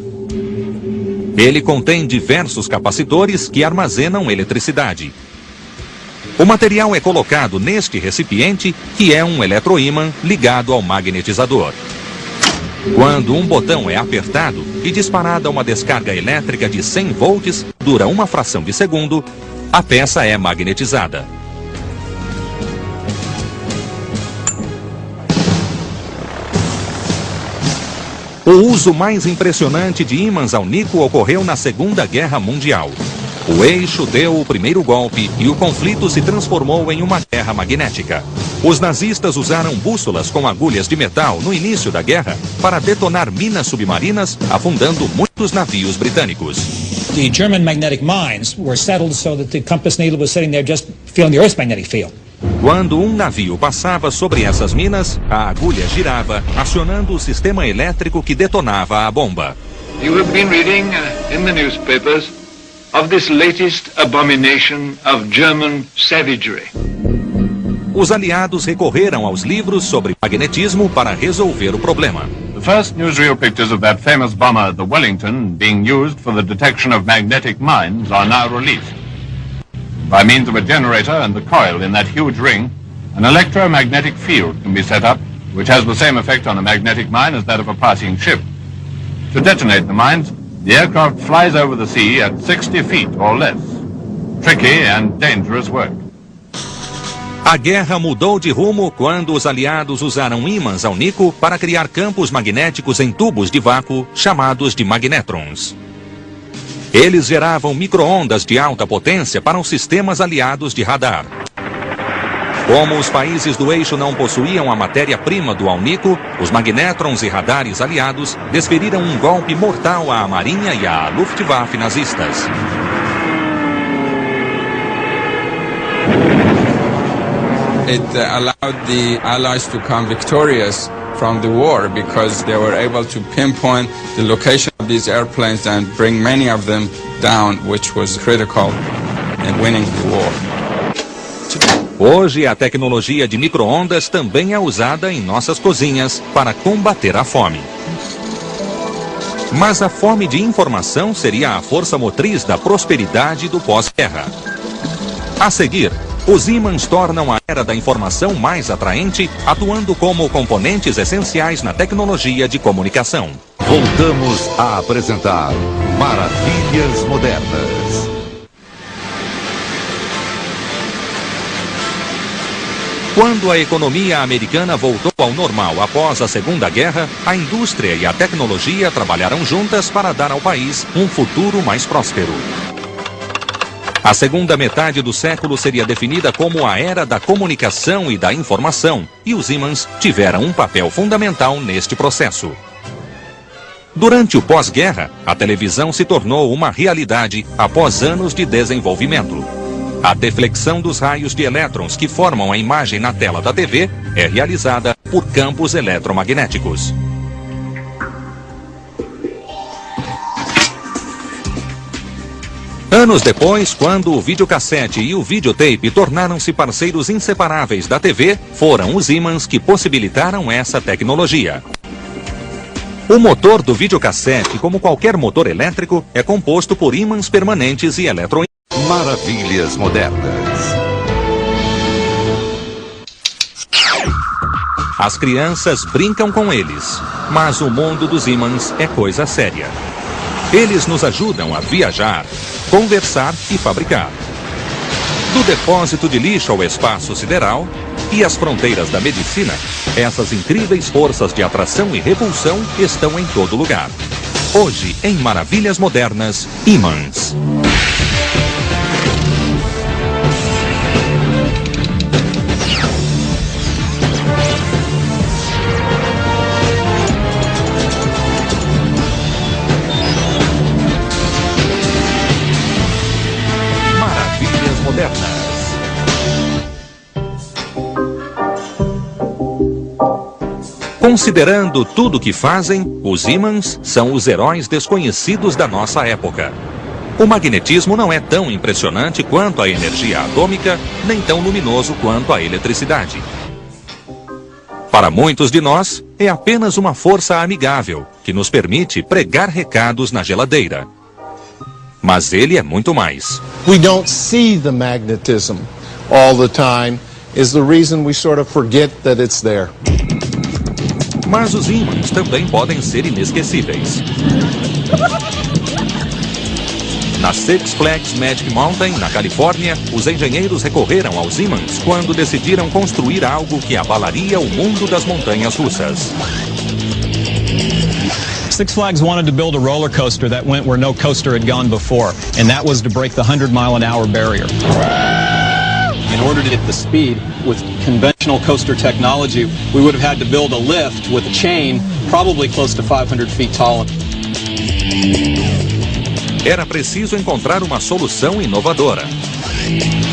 Ele contém diversos capacitores que armazenam eletricidade. O material é colocado neste recipiente, que é um eletroímã ligado ao magnetizador. Quando um botão é apertado e disparada uma descarga elétrica de 100 volts, dura uma fração de segundo, a peça é magnetizada. O uso mais impressionante de ímãs Alnico ocorreu na Segunda Guerra Mundial. O eixo deu o primeiro golpe e o conflito se transformou em uma guerra magnética. Os nazistas usaram bússolas com agulhas de metal no início da guerra para detonar minas submarinas, afundando muitos navios britânicos. The German magnetic mines were settled so that the compass needle was sitting there just feeling the Earth's magnetic field. Quando um navio passava sobre essas minas, a agulha girava, acionando o sistema elétrico que detonava a bomba. You have been reading in the newspapers of this latest abomination of German savagery. Os aliados recorreram aos livros sobre magnetismo para resolver o problema. The first newsreel pictures of that famous bomber, the Wellington, being used for the detection of magnetic mines are now released. By means of a generator and the coil in that huge ring, an electromagnetic field can be set up, which has the same effect on a magnetic mine as that of a passing ship. To detonate the mines, the aircraft flies over the sea at 60 feet or less. Tricky and dangerous work. A guerra mudou de rumo quando os aliados usaram ímãs Alnico para criar campos magnéticos em tubos de vácuo chamados de magnétrons. Eles geravam micro-ondas de alta potência para os sistemas aliados de radar. Como os países do eixo não possuíam a matéria-prima do alnico, os magnétrons e radares aliados desferiram um golpe mortal à Marinha e à Luftwaffe nazistas. It allowed the Allies to come victorious from the war because they were able to pinpoint the location of these airplanes and bring many of them down, which was critical in winning the war. Hoje, a tecnologia de micro-ondas também é usada em nossas cozinhas para combater a fome. Mas a fome de informação seria a força motriz da prosperidade do pós-guerra. A seguir, os ímãs tornam a era da informação mais atraente, atuando como componentes essenciais na tecnologia de comunicação. Voltamos a apresentar Maravilhas Modernas. Quando a economia americana voltou ao normal após a Segunda Guerra, a indústria e a tecnologia trabalharam juntas para dar ao país um futuro mais próspero. A segunda metade do século seria definida como a era da comunicação e da informação, e os ímãs tiveram um papel fundamental neste processo. Durante o pós-guerra, a televisão se tornou uma realidade após anos de desenvolvimento. A deflexão dos raios de elétrons que formam a imagem na tela da TV é realizada por campos eletromagnéticos. Anos depois, quando o videocassete e o videotape tornaram-se parceiros inseparáveis da TV, foram os ímãs que possibilitaram essa tecnologia. O motor do videocassete, como qualquer motor elétrico, é composto por ímãs permanentes e eletroímãs. Maravilhas Modernas. As crianças brincam com eles, mas o mundo dos ímãs é coisa séria. Eles nos ajudam a viajar, conversar e fabricar. Do depósito de lixo ao espaço sideral e às fronteiras da medicina, essas incríveis forças de atração e repulsão estão em todo lugar. Hoje, em Maravilhas Modernas, ímãs. Considerando tudo o que fazem, os ímãs são os heróis desconhecidos da nossa época. O magnetismo não é tão impressionante quanto a energia atômica, nem tão luminoso quanto a eletricidade. Para muitos de nós, é apenas uma força amigável que nos permite pregar recados na geladeira. Mas ele é muito mais. We don't see the magnetism all the time is the reason we sort of forget that it's there. Mas os ímãs também podem ser inesquecíveis. Na Six Flags Magic Mountain, na Califórnia, os engenheiros recorreram aos ímãs quando decidiram construir algo que abalaria o mundo das montanhas russas. Six Flags wanted to build a roller coaster that went where no coaster had gone before, and that was to break the 100-mile-an-hour barrier. In order to get the speed, with conventional coaster technology, we would have had to build a lift with a chain probably close to 500 feet tall. Era preciso encontrar uma solução inovadora.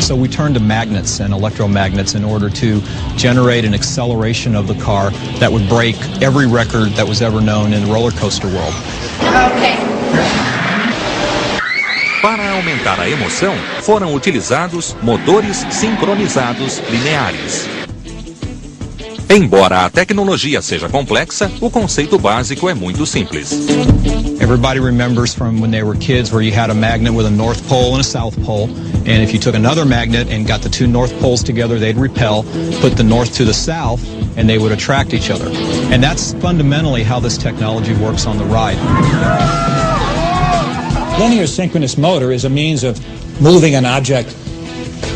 So we turned to magnets and electromagnets in order to generate an acceleration of the car that would break every record that was ever known in the roller coaster world. Okay. Para aumentar a emoção, foram utilizados motores sincronizados lineares. Embora a tecnologia seja complexa, o conceito básico é muito simples. Everybody remembers from when they were kids where you had a magnet with a north pole and a south pole, and if you took another magnet and got the two north poles together, they'd repel, put the north to the south, and they would attract each other. And that's fundamentally how this technology works on the ride. Linear synchronous motor is a means of moving an object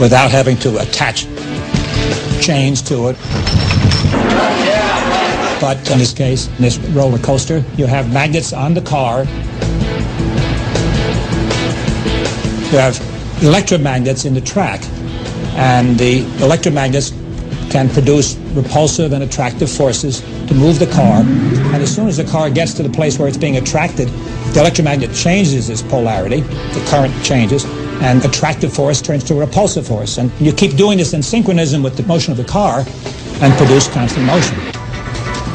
without having to attach chains to it. But in this case, in this roller coaster, you have magnets on the car. You have electromagnets in the track, and the electromagnets can produce repulsive and attractive forces to move the car, and as soon as the car gets to the place where it's being attracted, the electromagnet changes its polarity, the current changes, and attractive force turns to a repulsive force. And you keep doing this in synchronism with the motion of the car and produce constant motion.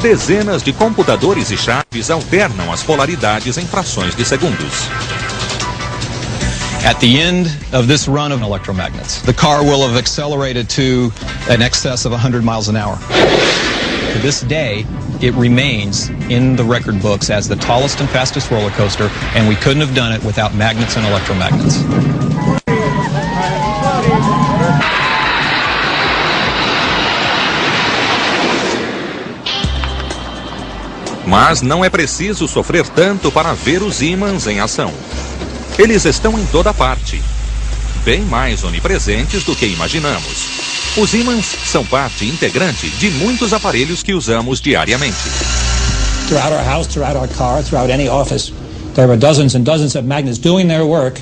Dezenas de computadores e chaves alternam as polaridades em frações de segundos. At the end of this run of electromagnets, the car will have accelerated to an excess of 100 miles an hour. To this day, it remains in the record books as the tallest and fastest roller coaster, and we couldn't have done it without magnets and electromagnets. Mas não é preciso sofrer tanto para ver os ímãs em ação. Eles estão em toda parte, bem mais onipresentes do que imaginamos. Os ímãs são parte integrante de muitos aparelhos que usamos diariamente. Throughout our house, throughout our car, throughout any office, there are dozens and dozens of magnets doing their work,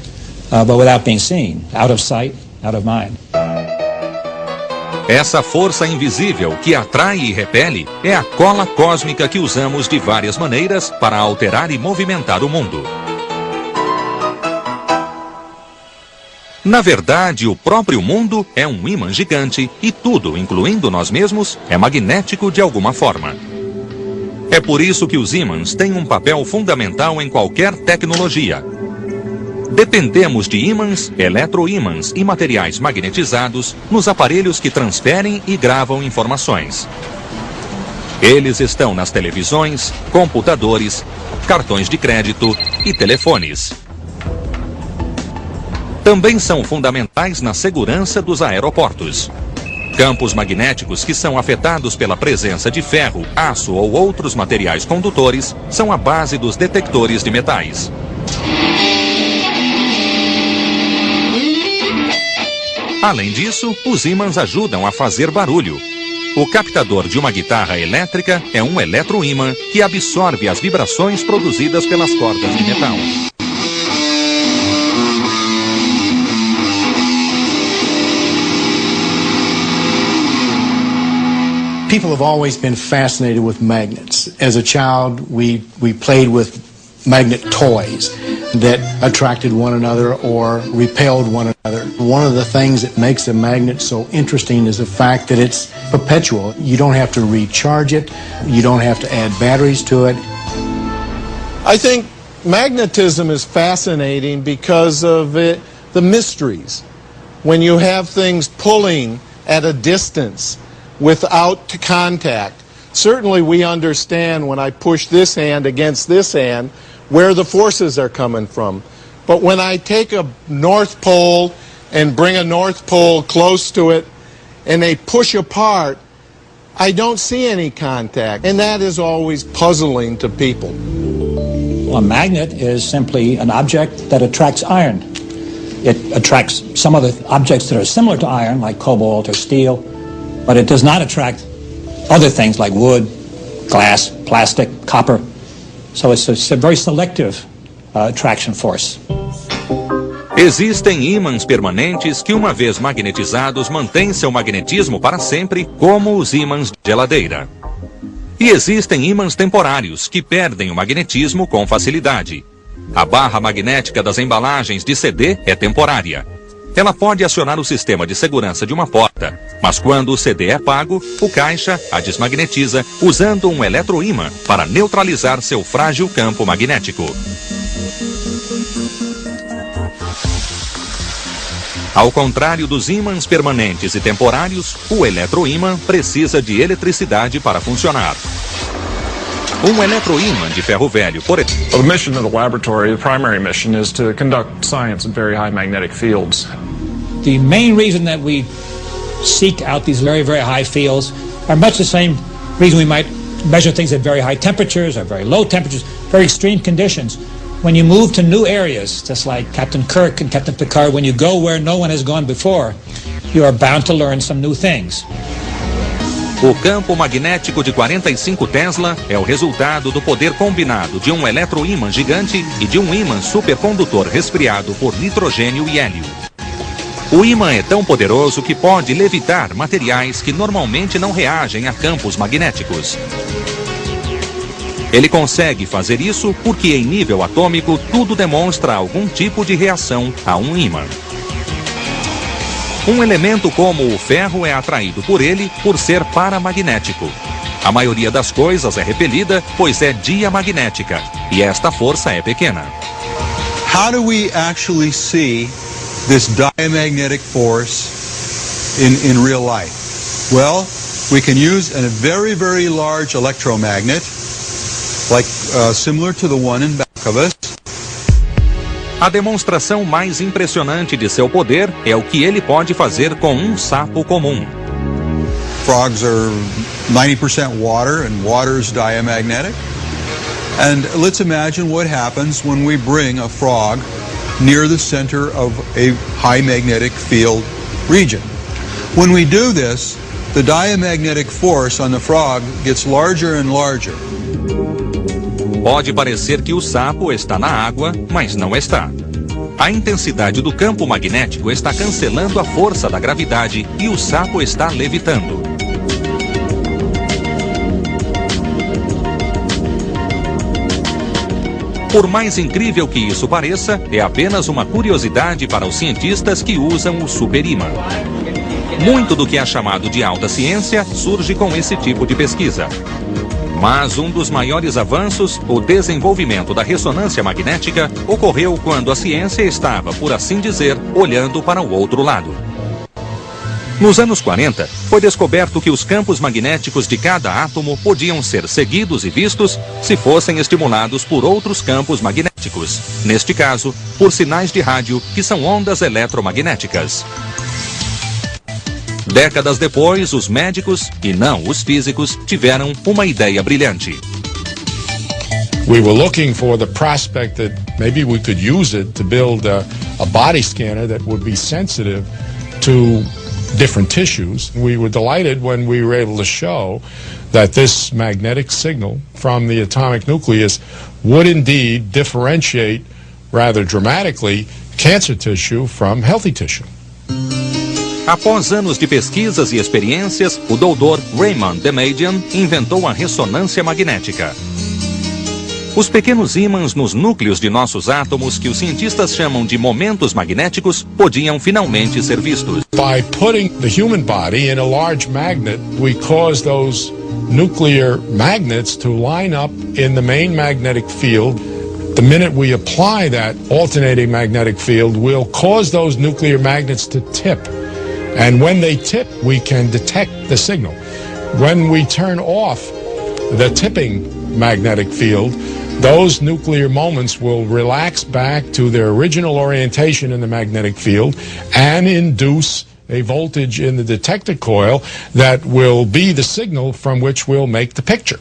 but without being seen, out of sight, out of mind. Essa força invisível que atrai e repele é a cola cósmica que usamos de várias maneiras para alterar e movimentar o mundo. Na verdade, o próprio mundo é um ímã gigante e tudo, incluindo nós mesmos, é magnético de alguma forma. É por isso que os ímãs têm um papel fundamental em qualquer tecnologia. Dependemos de ímãs, eletroímãs e materiais magnetizados nos aparelhos que transferem e gravam informações. Eles estão nas televisões, computadores, cartões de crédito e telefones. Também são fundamentais na segurança dos aeroportos. Campos magnéticos que são afetados pela presença de ferro, aço ou outros materiais condutores são a base dos detectores de metais. Além disso, os ímãs ajudam a fazer barulho. O captador de uma guitarra elétrica é um eletroímã que absorve as vibrações produzidas pelas cordas de metal. People have always been fascinated with magnets. As a child, we played with magnet toys that attracted one another or repelled one another. One of the things that makes a magnet so interesting is the fact that it's perpetual. You don't have to recharge it. You don't have to add batteries to it. I think magnetism is fascinating because of the mysteries. When you have things pulling at a distance without contact. Certainly we understand when I push this hand against this hand where the forces are coming from. But when I take a North Pole and bring a North Pole close to it and they push apart, I don't see any contact. And that is always puzzling to people. Well, a magnet is simply an object that attracts iron. It attracts some other objects that are similar to iron, like cobalt or steel, but it does not attract other things like wood, glass, plastic, copper. So it's a very selective attraction force. Existem ímãs permanentes que, uma vez magnetizados, mantêm seu magnetismo para sempre, como os ímãs de geladeira. E existem ímãs temporários que perdem o magnetismo com facilidade. A barra magnética das embalagens de CD é temporária. Ela pode acionar o sistema de segurança de uma porta, mas quando o CD é pago, o caixa a desmagnetiza usando um eletroímã para neutralizar seu frágil campo magnético. Ao contrário dos ímãs permanentes e temporários, o eletroímã precisa de eletricidade para funcionar. Um eletroímã de ferro velho, por exemplo. Well, the mission of the laboratory, the primary mission, is to conduct science in very high magnetic fields. The main reason that we seek out these very, very high fields are much the same reason we might measure things at very high temperatures or very low temperatures, very extreme conditions. When you move to new areas, just like Captain Kirk and Captain Picard, when you go where no one has gone before, you are bound to learn some new things. O campo magnético de 45 Tesla é o resultado do poder combinado de um eletroímã gigante e de um ímã supercondutor resfriado por nitrogênio e hélio. O ímã é tão poderoso que pode levitar materiais que normalmente não reagem a campos magnéticos. Ele consegue fazer isso porque, em nível atômico, tudo demonstra algum tipo de reação a um ímã. Um elemento como o ferro é atraído por ele por ser paramagnético. A maioria das coisas é repelida, pois é diamagnética, e esta força é pequena. How do we actually see this diamagnetic force in real life? Well, we can use a very, very large electromagnet, like similar to the one in back of us. A demonstração mais impressionante de seu poder é o que ele pode fazer com um sapo comum. Frogs are 90% water, and water is diamagnetic. And let's imagine what happens when we bring a frog near the center of a high magnetic field region. When we do this, the diamagnetic force on the frog gets larger and larger. Pode parecer que o sapo está na água, mas não está. A intensidade do campo magnético está cancelando a força da gravidade e o sapo está levitando. Por mais incrível que isso pareça, é apenas uma curiosidade para os cientistas que usam o superímã. Muito do que é chamado de alta ciência surge com esse tipo de pesquisa. Mas um dos maiores avanços, o desenvolvimento da ressonância magnética, ocorreu quando a ciência estava, por assim dizer, olhando para o outro lado. Nos anos 40, foi descoberto que os campos magnéticos de cada átomo podiam ser seguidos e vistos se fossem estimulados por outros campos magnéticos, neste caso, por sinais de rádio, que são ondas eletromagnéticas. Décadas depois, os médicos, e não os físicos, tiveram uma ideia brilhante. We were looking for the prospect that maybe we could use it to build a body scanner that would be sensitive to different tissues. We were delighted when we were able to show that this magnetic signal from the atomic nucleus would indeed differentiate rather dramatically cancer tissue from healthy tissue. Após anos de pesquisas e experiências, o Dr. Raymond Damadian inventou a ressonância magnética. Os pequenos ímãs nos núcleos de nossos átomos, que os cientistas chamam de momentos magnéticos, podiam finalmente ser vistos. By putting the human body in a large magnet, we cause those nuclear magnets to line up in the main magnetic field. The minute we apply that alternating magnetic field, we'll cause those nuclear magnets to tip. And when they tip, we can detect the signal. When we turn off the tipping magnetic field, those nuclear moments will relax back to their original orientation in the magnetic field and induce a voltage in the detector coil that will be the signal from which we'll make the picture.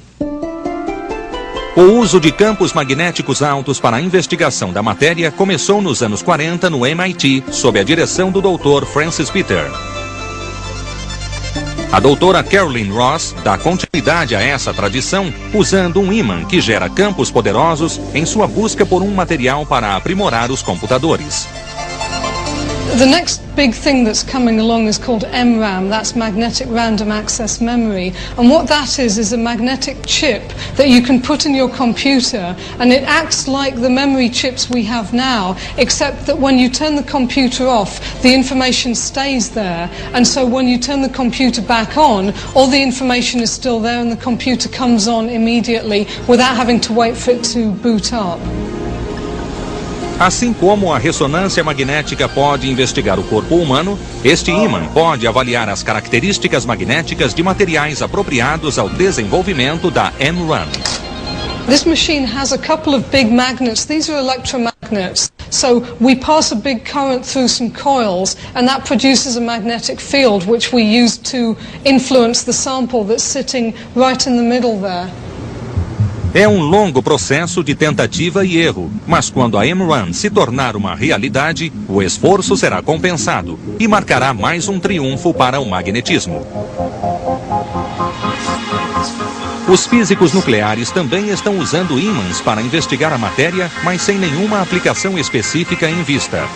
O uso de campos magnéticos altos para a investigação da matéria começou nos anos 40 no MIT, sob a direção do Dr. Francis Peter. A doutora Caroline Ross dá continuidade a essa tradição usando um ímã que gera campos poderosos em sua busca por um material para aprimorar os computadores. The next big thing that's coming along is called MRAM, that's Magnetic Random Access Memory, and what that is a magnetic chip that you can put in your computer, and it acts like the memory chips we have now, except that when you turn the computer off, the information stays there, and so when you turn the computer back on, all the information is still there and the computer comes on immediately without having to wait for it to boot up. Assim como a ressonância magnética pode investigar o corpo humano, este ímã pode avaliar as características magnéticas de materiais apropriados ao desenvolvimento da MRAM. This machine has a couple of big magnets. These are electromagnets. So we pass a big current through some coils and that produces a magnetic field which we use to influence the sample that's sitting right in the middle there. É um longo processo de tentativa e erro, mas quando a MRAM se tornar uma realidade, o esforço será compensado e marcará mais um triunfo para o magnetismo. Os físicos nucleares também estão usando ímãs para investigar a matéria, mas sem nenhuma aplicação específica em vista.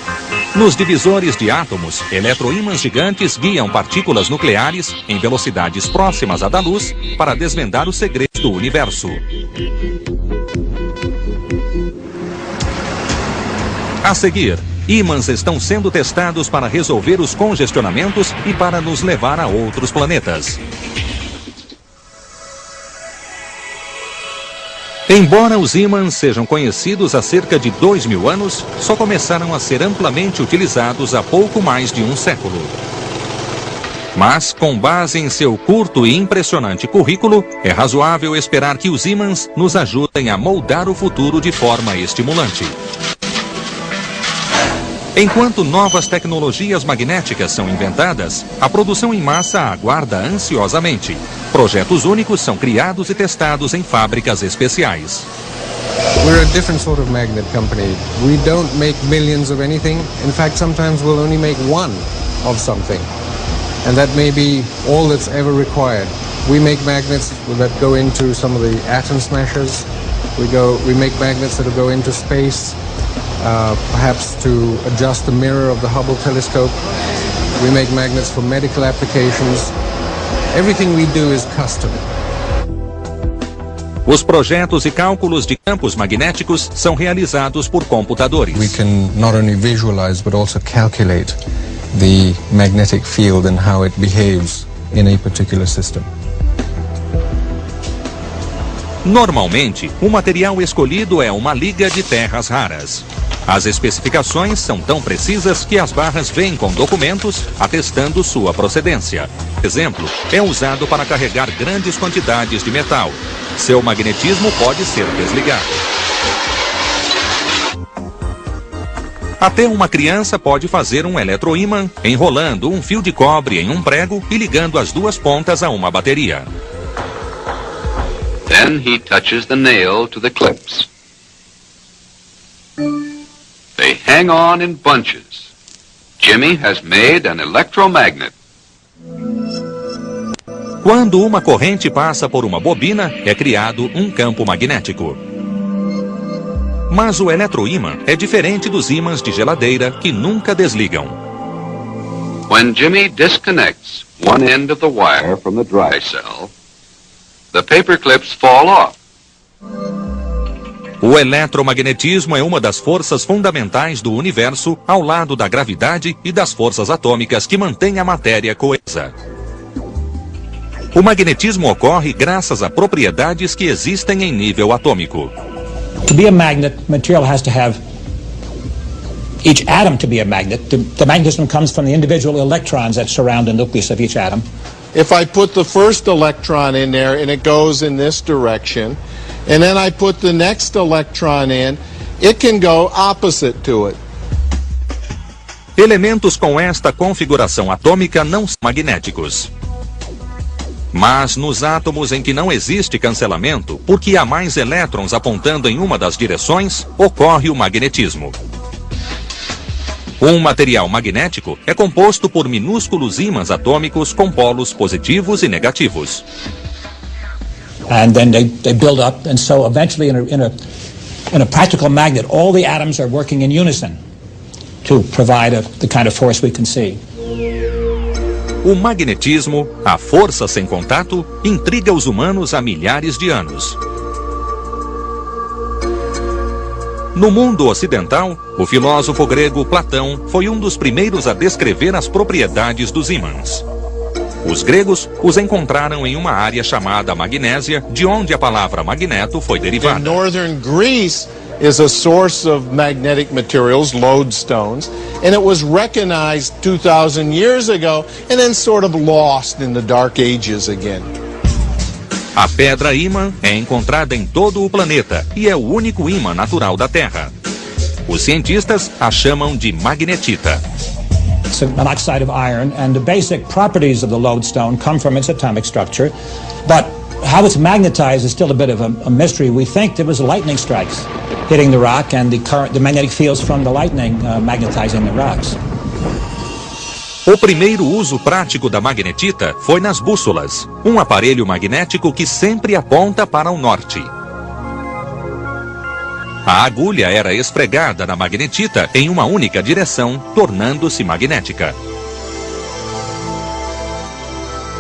Nos divisores de átomos, eletroímãs gigantes guiam partículas nucleares em velocidades próximas à da luz para desvendar os segredos do universo. A seguir, ímãs estão sendo testados para resolver os congestionamentos e para nos levar a outros planetas. Embora os ímãs sejam conhecidos há cerca de 2.000 anos, só começaram a ser amplamente utilizados há pouco mais de um século. Mas, com base em seu curto e impressionante currículo, é razoável esperar que os ímãs nos ajudem a moldar o futuro de forma estimulante. Enquanto novas tecnologias magnéticas são inventadas, a produção em massa aguarda ansiosamente. Projetos únicos são criados e testados em fábricas especiais. We're a different sort of magnet company. We don't make millions of anything. In fact, sometimes we'll only make one of something. And that may be all that's ever required. We make magnets that go into some of the atom smashers. We make magnets that go into space. Perhaps to adjust the mirror of the Hubble telescope. We make magnets for medical applications. Everything we do is custom. Os projetos e cálculos de campos magnéticos são realizados por computadores. We can not only visualize but also calculate the magnetic field and how it behaves in a particular system. Normalmente, o material escolhido é uma liga de terras raras. As especificações são tão precisas que as barras vêm com documentos atestando sua procedência. Exemplo, é usado para carregar grandes quantidades de metal. Seu magnetismo pode ser desligado. Até uma criança pode fazer um eletroímã enrolando um fio de cobre em um prego e ligando as duas pontas a uma bateria. Then he touches the nail to the clips. They hang on in bunches. Jimmy has made an electromagnet. Quando uma corrente passa por uma bobina, é criado um campo magnético. Mas o eletroímã é diferente dos ímãs de geladeira que nunca desligam. When Jimmy disconnects one end of the wire from the dry cell, the paper clips fall off. O eletromagnetismo é uma das forças fundamentais do universo, ao lado da gravidade e das forças atômicas que mantêm a matéria coesa. O magnetismo ocorre graças a propriedades que existem em nível atômico. To be a magnet, material has to have each atom to be a magnet. The magnetism comes from the individual electrons that surround the nucleus of each atom. If I put the first electron in there and it goes in this direction, and then I put the next electron in, it can go opposite to it. Elementos com esta configuração atômica não são magnéticos. Mas nos átomos em que não existe cancelamento, porque há mais elétrons apontando em uma das direções, ocorre o magnetismo. Um material magnético é composto por minúsculos ímãs atômicos com polos positivos e negativos. And then they build up, and so eventually in a practical magnet, all the atoms are working in unison to provide the kind of force we can see. O magnetismo, a força sem contato, intriga os humanos há milhares de anos. No mundo ocidental, o filósofo grego Platão foi um dos primeiros a descrever as propriedades dos ímãs. Os gregos os encontraram em uma área chamada Magnésia, de onde a palavra magneto foi derivada. In northern Greece is a source of magnetic materials, lodestones, and it was recognized 2,000 years ago and then sort of lost in the Dark Ages again. A pedra ímã é encontrada em todo o planeta e é o único ímã natural da Terra. Os cientistas a chamam de magnetita. It's an oxide of iron, and the basic properties of the lodestone come from its atomic structure, but how it's magnetized is still a bit of a mystery. We think there was lightning strikes hitting the rock and the magnetic fields from the lightning magnetizing the rocks. O primeiro uso prático da magnetita foi nas bússolas, um aparelho magnético que sempre aponta para o norte. A agulha era esfregada na magnetita em uma única direção, tornando-se magnética.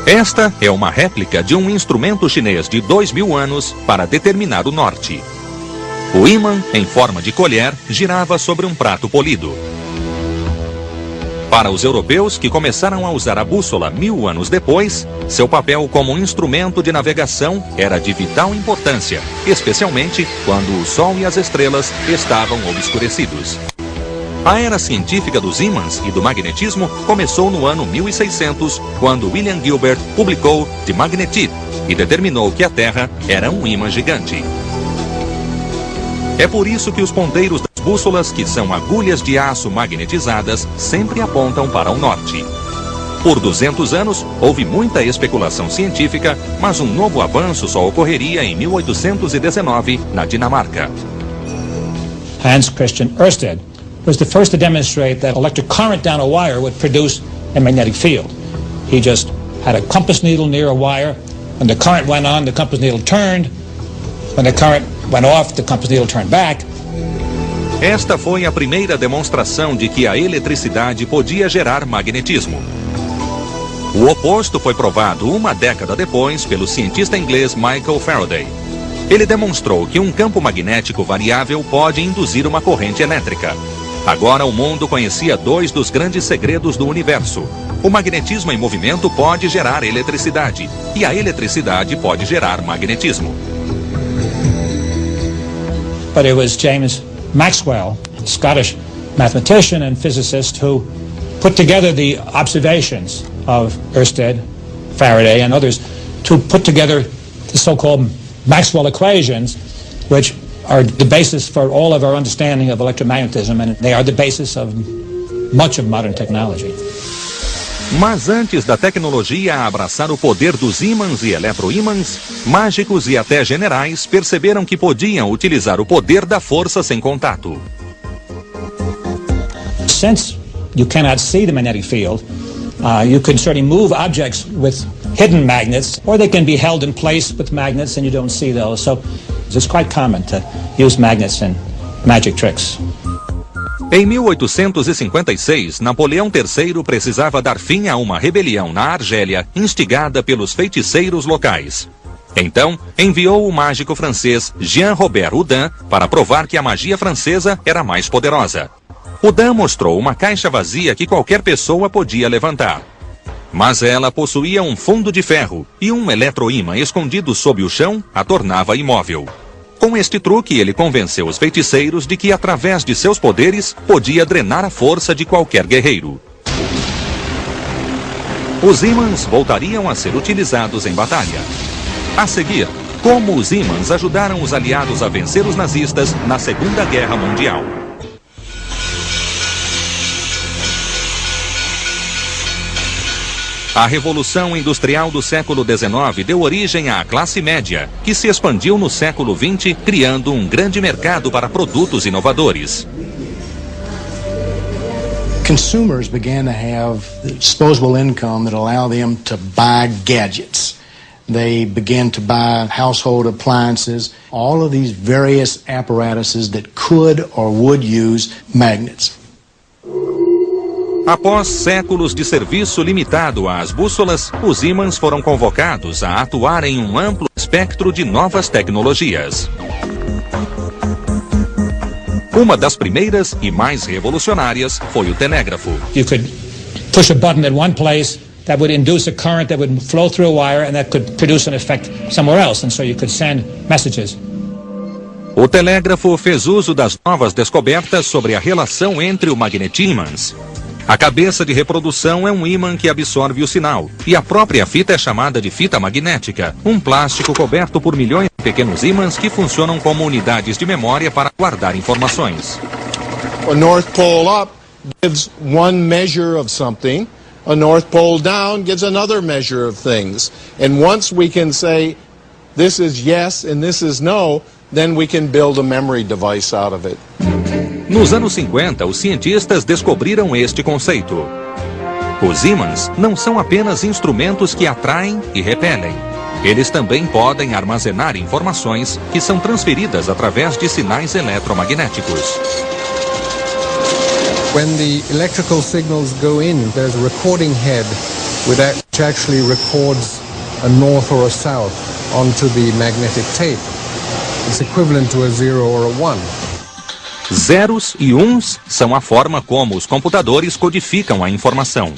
Esta é uma réplica de um instrumento chinês de 2000 anos para determinar o norte. O ímã, em forma de colher, girava sobre um prato polido. Para os europeus que começaram a usar a bússola 1000 anos depois, seu papel como instrumento de navegação era de vital importância, especialmente quando o Sol e as estrelas estavam obscurecidos. A era científica dos ímãs e do magnetismo começou no ano 1600, quando William Gilbert publicou The Magnetit e determinou que a Terra era um ímã gigante. É por isso que os ponteiros das bússolas, que são agulhas de aço magnetizadas, sempre apontam para o norte. Por 200 anos, houve muita especulação científica, mas um novo avanço só ocorreria em 1819, na Dinamarca. Hans Christian Ørsted was the first to demonstrate that electric current down a wire would produce a magnetic field. He just had a compass needle near a wire. When the current went on, the compass needle turned. When the current went off, the compass needle turned back. Esta foi a primeira demonstração de que a eletricidade podia gerar magnetismo. O oposto foi provado uma década depois pelo cientista inglês Michael Faraday. Ele demonstrou que um campo magnético variável pode induzir uma corrente elétrica. Agora o mundo conhecia dois dos grandes segredos do universo. O magnetismo em movimento pode gerar eletricidade, e a eletricidade pode gerar magnetismo. But it was James Maxwell, a Scottish mathematician and physicist, who put together the observations of Ørsted, Faraday, and others to put together the so-called Maxwell equations, which are the basis for all of our understanding of electromagnetism, and they are the basis of much of modern technology. Mas antes da tecnologia abraçar o poder dos ímãs e eletroímãs, mágicos e até generais perceberam que podiam utilizar o poder da força sem contato. Since you cannot see the magnetic field, you can certainly move objects with hidden magnets, or they can be held in place with magnets and you don't see those. So it's quite common to use magnets in magic tricks. Em 1856, Napoleão III precisava dar fim a uma rebelião na Argélia instigada pelos feiticeiros locais. Então, enviou o mágico francês Jean-Robert Houdin para provar que a magia francesa era mais poderosa. Houdin mostrou uma caixa vazia que qualquer pessoa podia levantar. Mas ela possuía um fundo de ferro e um eletroímã escondido sob o chão a tornava imóvel. Com este truque, ele convenceu os feiticeiros de que, através de seus poderes, podia drenar a força de qualquer guerreiro. Os ímãs voltariam a ser utilizados em batalha. A seguir, como os ímãs ajudaram os aliados a vencer os nazistas na Segunda Guerra Mundial. A Revolução Industrial do século XIX deu origem à classe média, que se expandiu no século XX, criando um grande mercado para produtos inovadores. Consumers began to have disposable income that allowed them to buy gadgets. They began to buy household appliances, all of these various apparatuses that could or would use magnets. Após séculos de serviço limitado às bússolas, os ímãs foram convocados a atuar em um amplo espectro de novas tecnologias. Uma das primeiras e mais revolucionárias foi o telégrafo. You could push a button at one place that would induce a current that would flow through a wire and that could produce an effect somewhere else, and so you could send messages. O telégrafo fez uso das novas descobertas sobre a relação entre o magnetismo e ímãs. A cabeça de reprodução é um ímã que absorve o sinal, e a própria fita é chamada de fita magnética, um plástico coberto por milhões de pequenos ímãs que funcionam como unidades de memória para guardar informações. A North Pole up gives one measure of something, a North Pole down gives another measure of things. And once we can say this is yes and this is no, then we can build a memory device out of it. Nos anos 50, os cientistas descobriram este conceito. Os ímãs não são apenas instrumentos que atraem e repelem. Eles também podem armazenar informações que são transferidas através de sinais eletromagnéticos. When the electrical signals go in, there's a recording head which actually records a north or a south onto the magnetic tape. It's equivalent to a 0 or a 1. Zeros e uns são a forma como os computadores codificam a informação.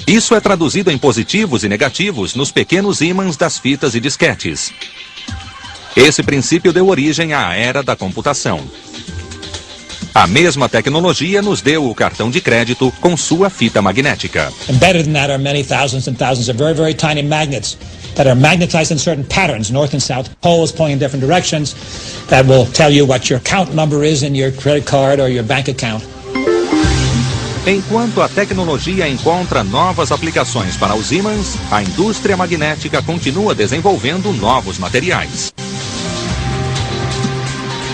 Isso é traduzido em positivos e negativos nos pequenos ímãs das fitas e disquetes. Esse princípio deu origem à era da computação. A mesma tecnologia nos deu o cartão de crédito com sua fita magnética. Embedded in that are many thousands and thousands of very, very tiny magnets that are magnetized in certain patterns, north and south poles pointing in different directions, that will tell you what your account number is in your credit card or your bank account. Enquanto a tecnologia encontra novas aplicações para os ímãs, a indústria magnética continua desenvolvendo novos materiais.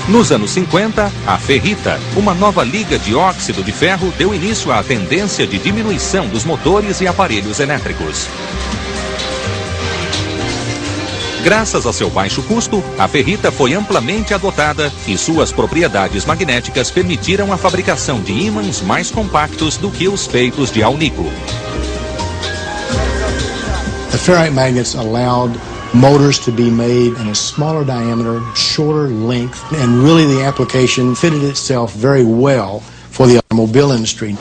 Nos anos 50, a ferrita, uma nova liga de óxido de ferro, deu início à tendência de diminuição dos motores e aparelhos elétricos. Graças a seu baixo custo, a ferrita foi amplamente adotada e suas propriedades magnéticas permitiram a fabricação de ímãs mais compactos do que os feitos de alnico. The ferrite magnets allowed motors to be made in a smaller diameter, shorter length, and really the application fitted itself very well for the automobile industry.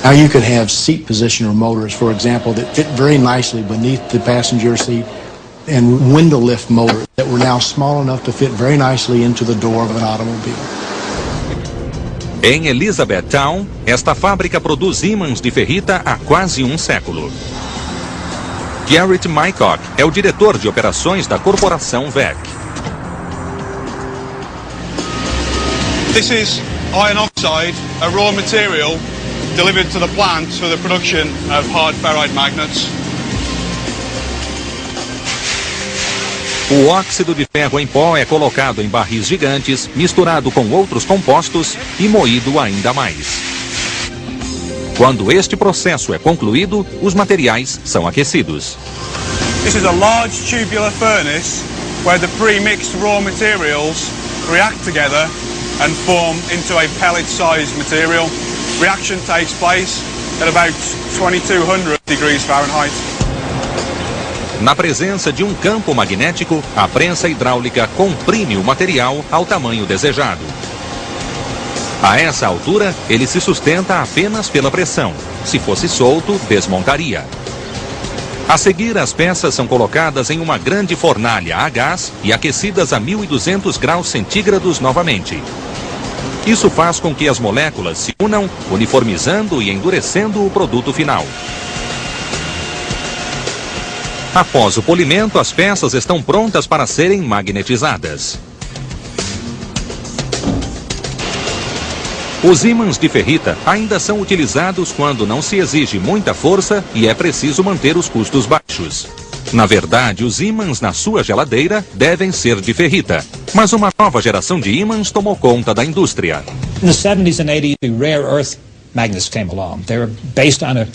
Now you could have seat positioner motors, for example, that fit very nicely beneath the passenger seat, and window lift motors that were now small enough to fit very nicely into the door of an automobile. Em Elizabethtown, esta fábrica produz ímãs de ferrita há quase um século. Garrett Mycock é o diretor de operações da corporação VEC. This is iron oxide, a raw material delivered to the plant for the production of hard ferrite magnets. O óxido de ferro em pó é colocado em barris gigantes, misturado com outros compostos e moído ainda mais. Quando este processo é concluído, os materiais são aquecidos. This is a large tubular furnace where the pre-mixed raw materials react together and form into a pellet-sized material. Reaction takes place at about 2200 degrees Fahrenheit. Na presença de um campo magnético, a prensa hidráulica comprime o material ao tamanho desejado. A essa altura, ele se sustenta apenas pela pressão. Se fosse solto, desmontaria. A seguir, as peças são colocadas em uma grande fornalha a gás e aquecidas a 1200 graus centígrados novamente. Isso faz com que as moléculas se unam, uniformizando e endurecendo o produto final. Após o polimento, as peças estão prontas para serem magnetizadas. Os ímãs de ferrita ainda são utilizados quando não se exige muita força e é preciso manter os custos baixos. Na verdade, os ímãs na sua geladeira devem ser de ferrita, mas uma nova geração de ímãs tomou conta da indústria. In the 70s and 80s, the rare earth magnets came along. They were based on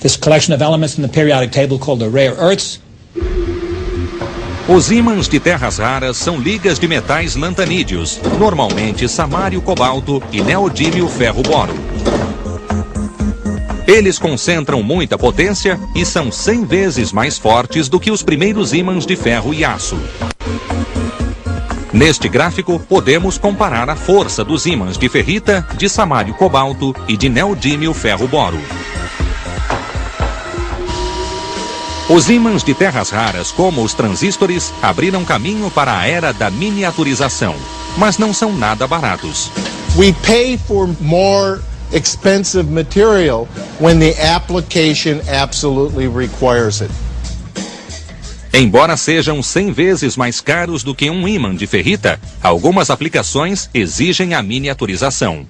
this collection of elements in the periodic table called the rare earths. Os ímãs de terras raras são ligas de metais lantanídeos, normalmente samário cobalto e neodímio ferro boro. Eles concentram muita potência e são 100 vezes mais fortes do que os primeiros ímãs de ferro e aço. Neste gráfico, podemos comparar a força dos ímãs de ferrita, de samário cobalto e de neodímio ferro boro. Os ímãs de terras raras, como os transistores, abriram caminho para a era da miniaturização, mas não são nada baratos. We pay for more expensive material when the application absolutely requires it. Embora sejam 100 vezes mais caros do que um ímã de ferrita, algumas aplicações exigem a miniaturização.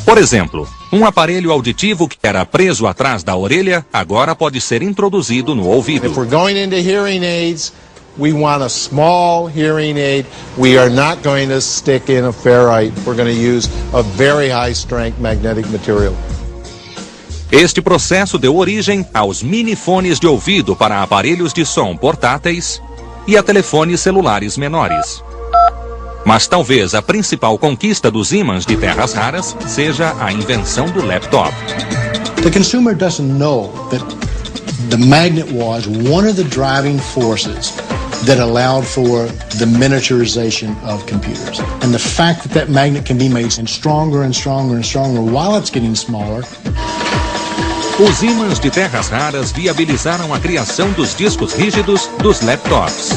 Por exemplo, um aparelho auditivo que era preso atrás da orelha agora pode ser introduzido no ouvido. If we're going into hearing aids, we want a small hearing aid. We are not going to stick in a ferrite. We're going to use a very high strength magnetic material. Este processo deu origem aos minifones de ouvido para aparelhos de som portáteis e a telefones celulares menores. Mas talvez a principal conquista dos ímãs de terras raras seja a invenção do laptop. The consumer doesn't know that the magnet was one of the driving forces that allowed for the miniaturization of computers. And the fact that magnet can be made stronger and stronger and stronger while it's getting smaller. Os ímãs de terras raras viabilizaram a criação dos discos rígidos dos laptops.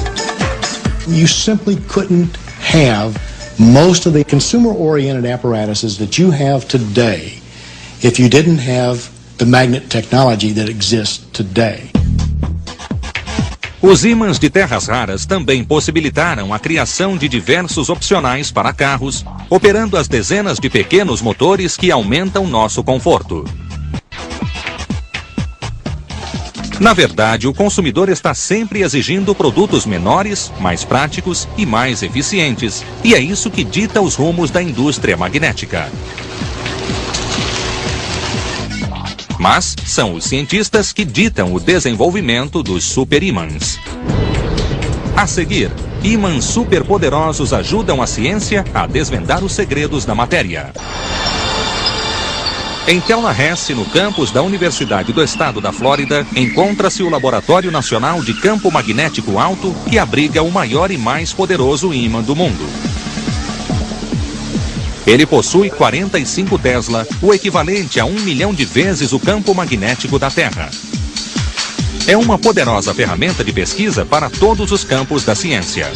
You simply couldn't have most of the consumer-oriented apparatuses that you have today if you didn't have the magnet technology that exists today. Os ímãs de terras raras também possibilitaram a criação de diversos opcionais para carros, operando as dezenas de pequenos motores que aumentam nosso conforto. Na verdade, o consumidor está sempre exigindo produtos menores, mais práticos e mais eficientes, e é isso que dita os rumos da indústria magnética. Mas são os cientistas que ditam o desenvolvimento dos superímãs. A seguir, ímãs superpoderosos ajudam a ciência a desvendar os segredos da matéria. Em Tallahassee, no campus da Universidade do Estado da Flórida, encontra-se o Laboratório Nacional de Campo Magnético Alto, que abriga o maior e mais poderoso ímã do mundo. Ele possui 45 Tesla, o equivalente a 1 milhão de vezes o campo magnético da Terra. É uma poderosa ferramenta de pesquisa para todos os campos da ciência.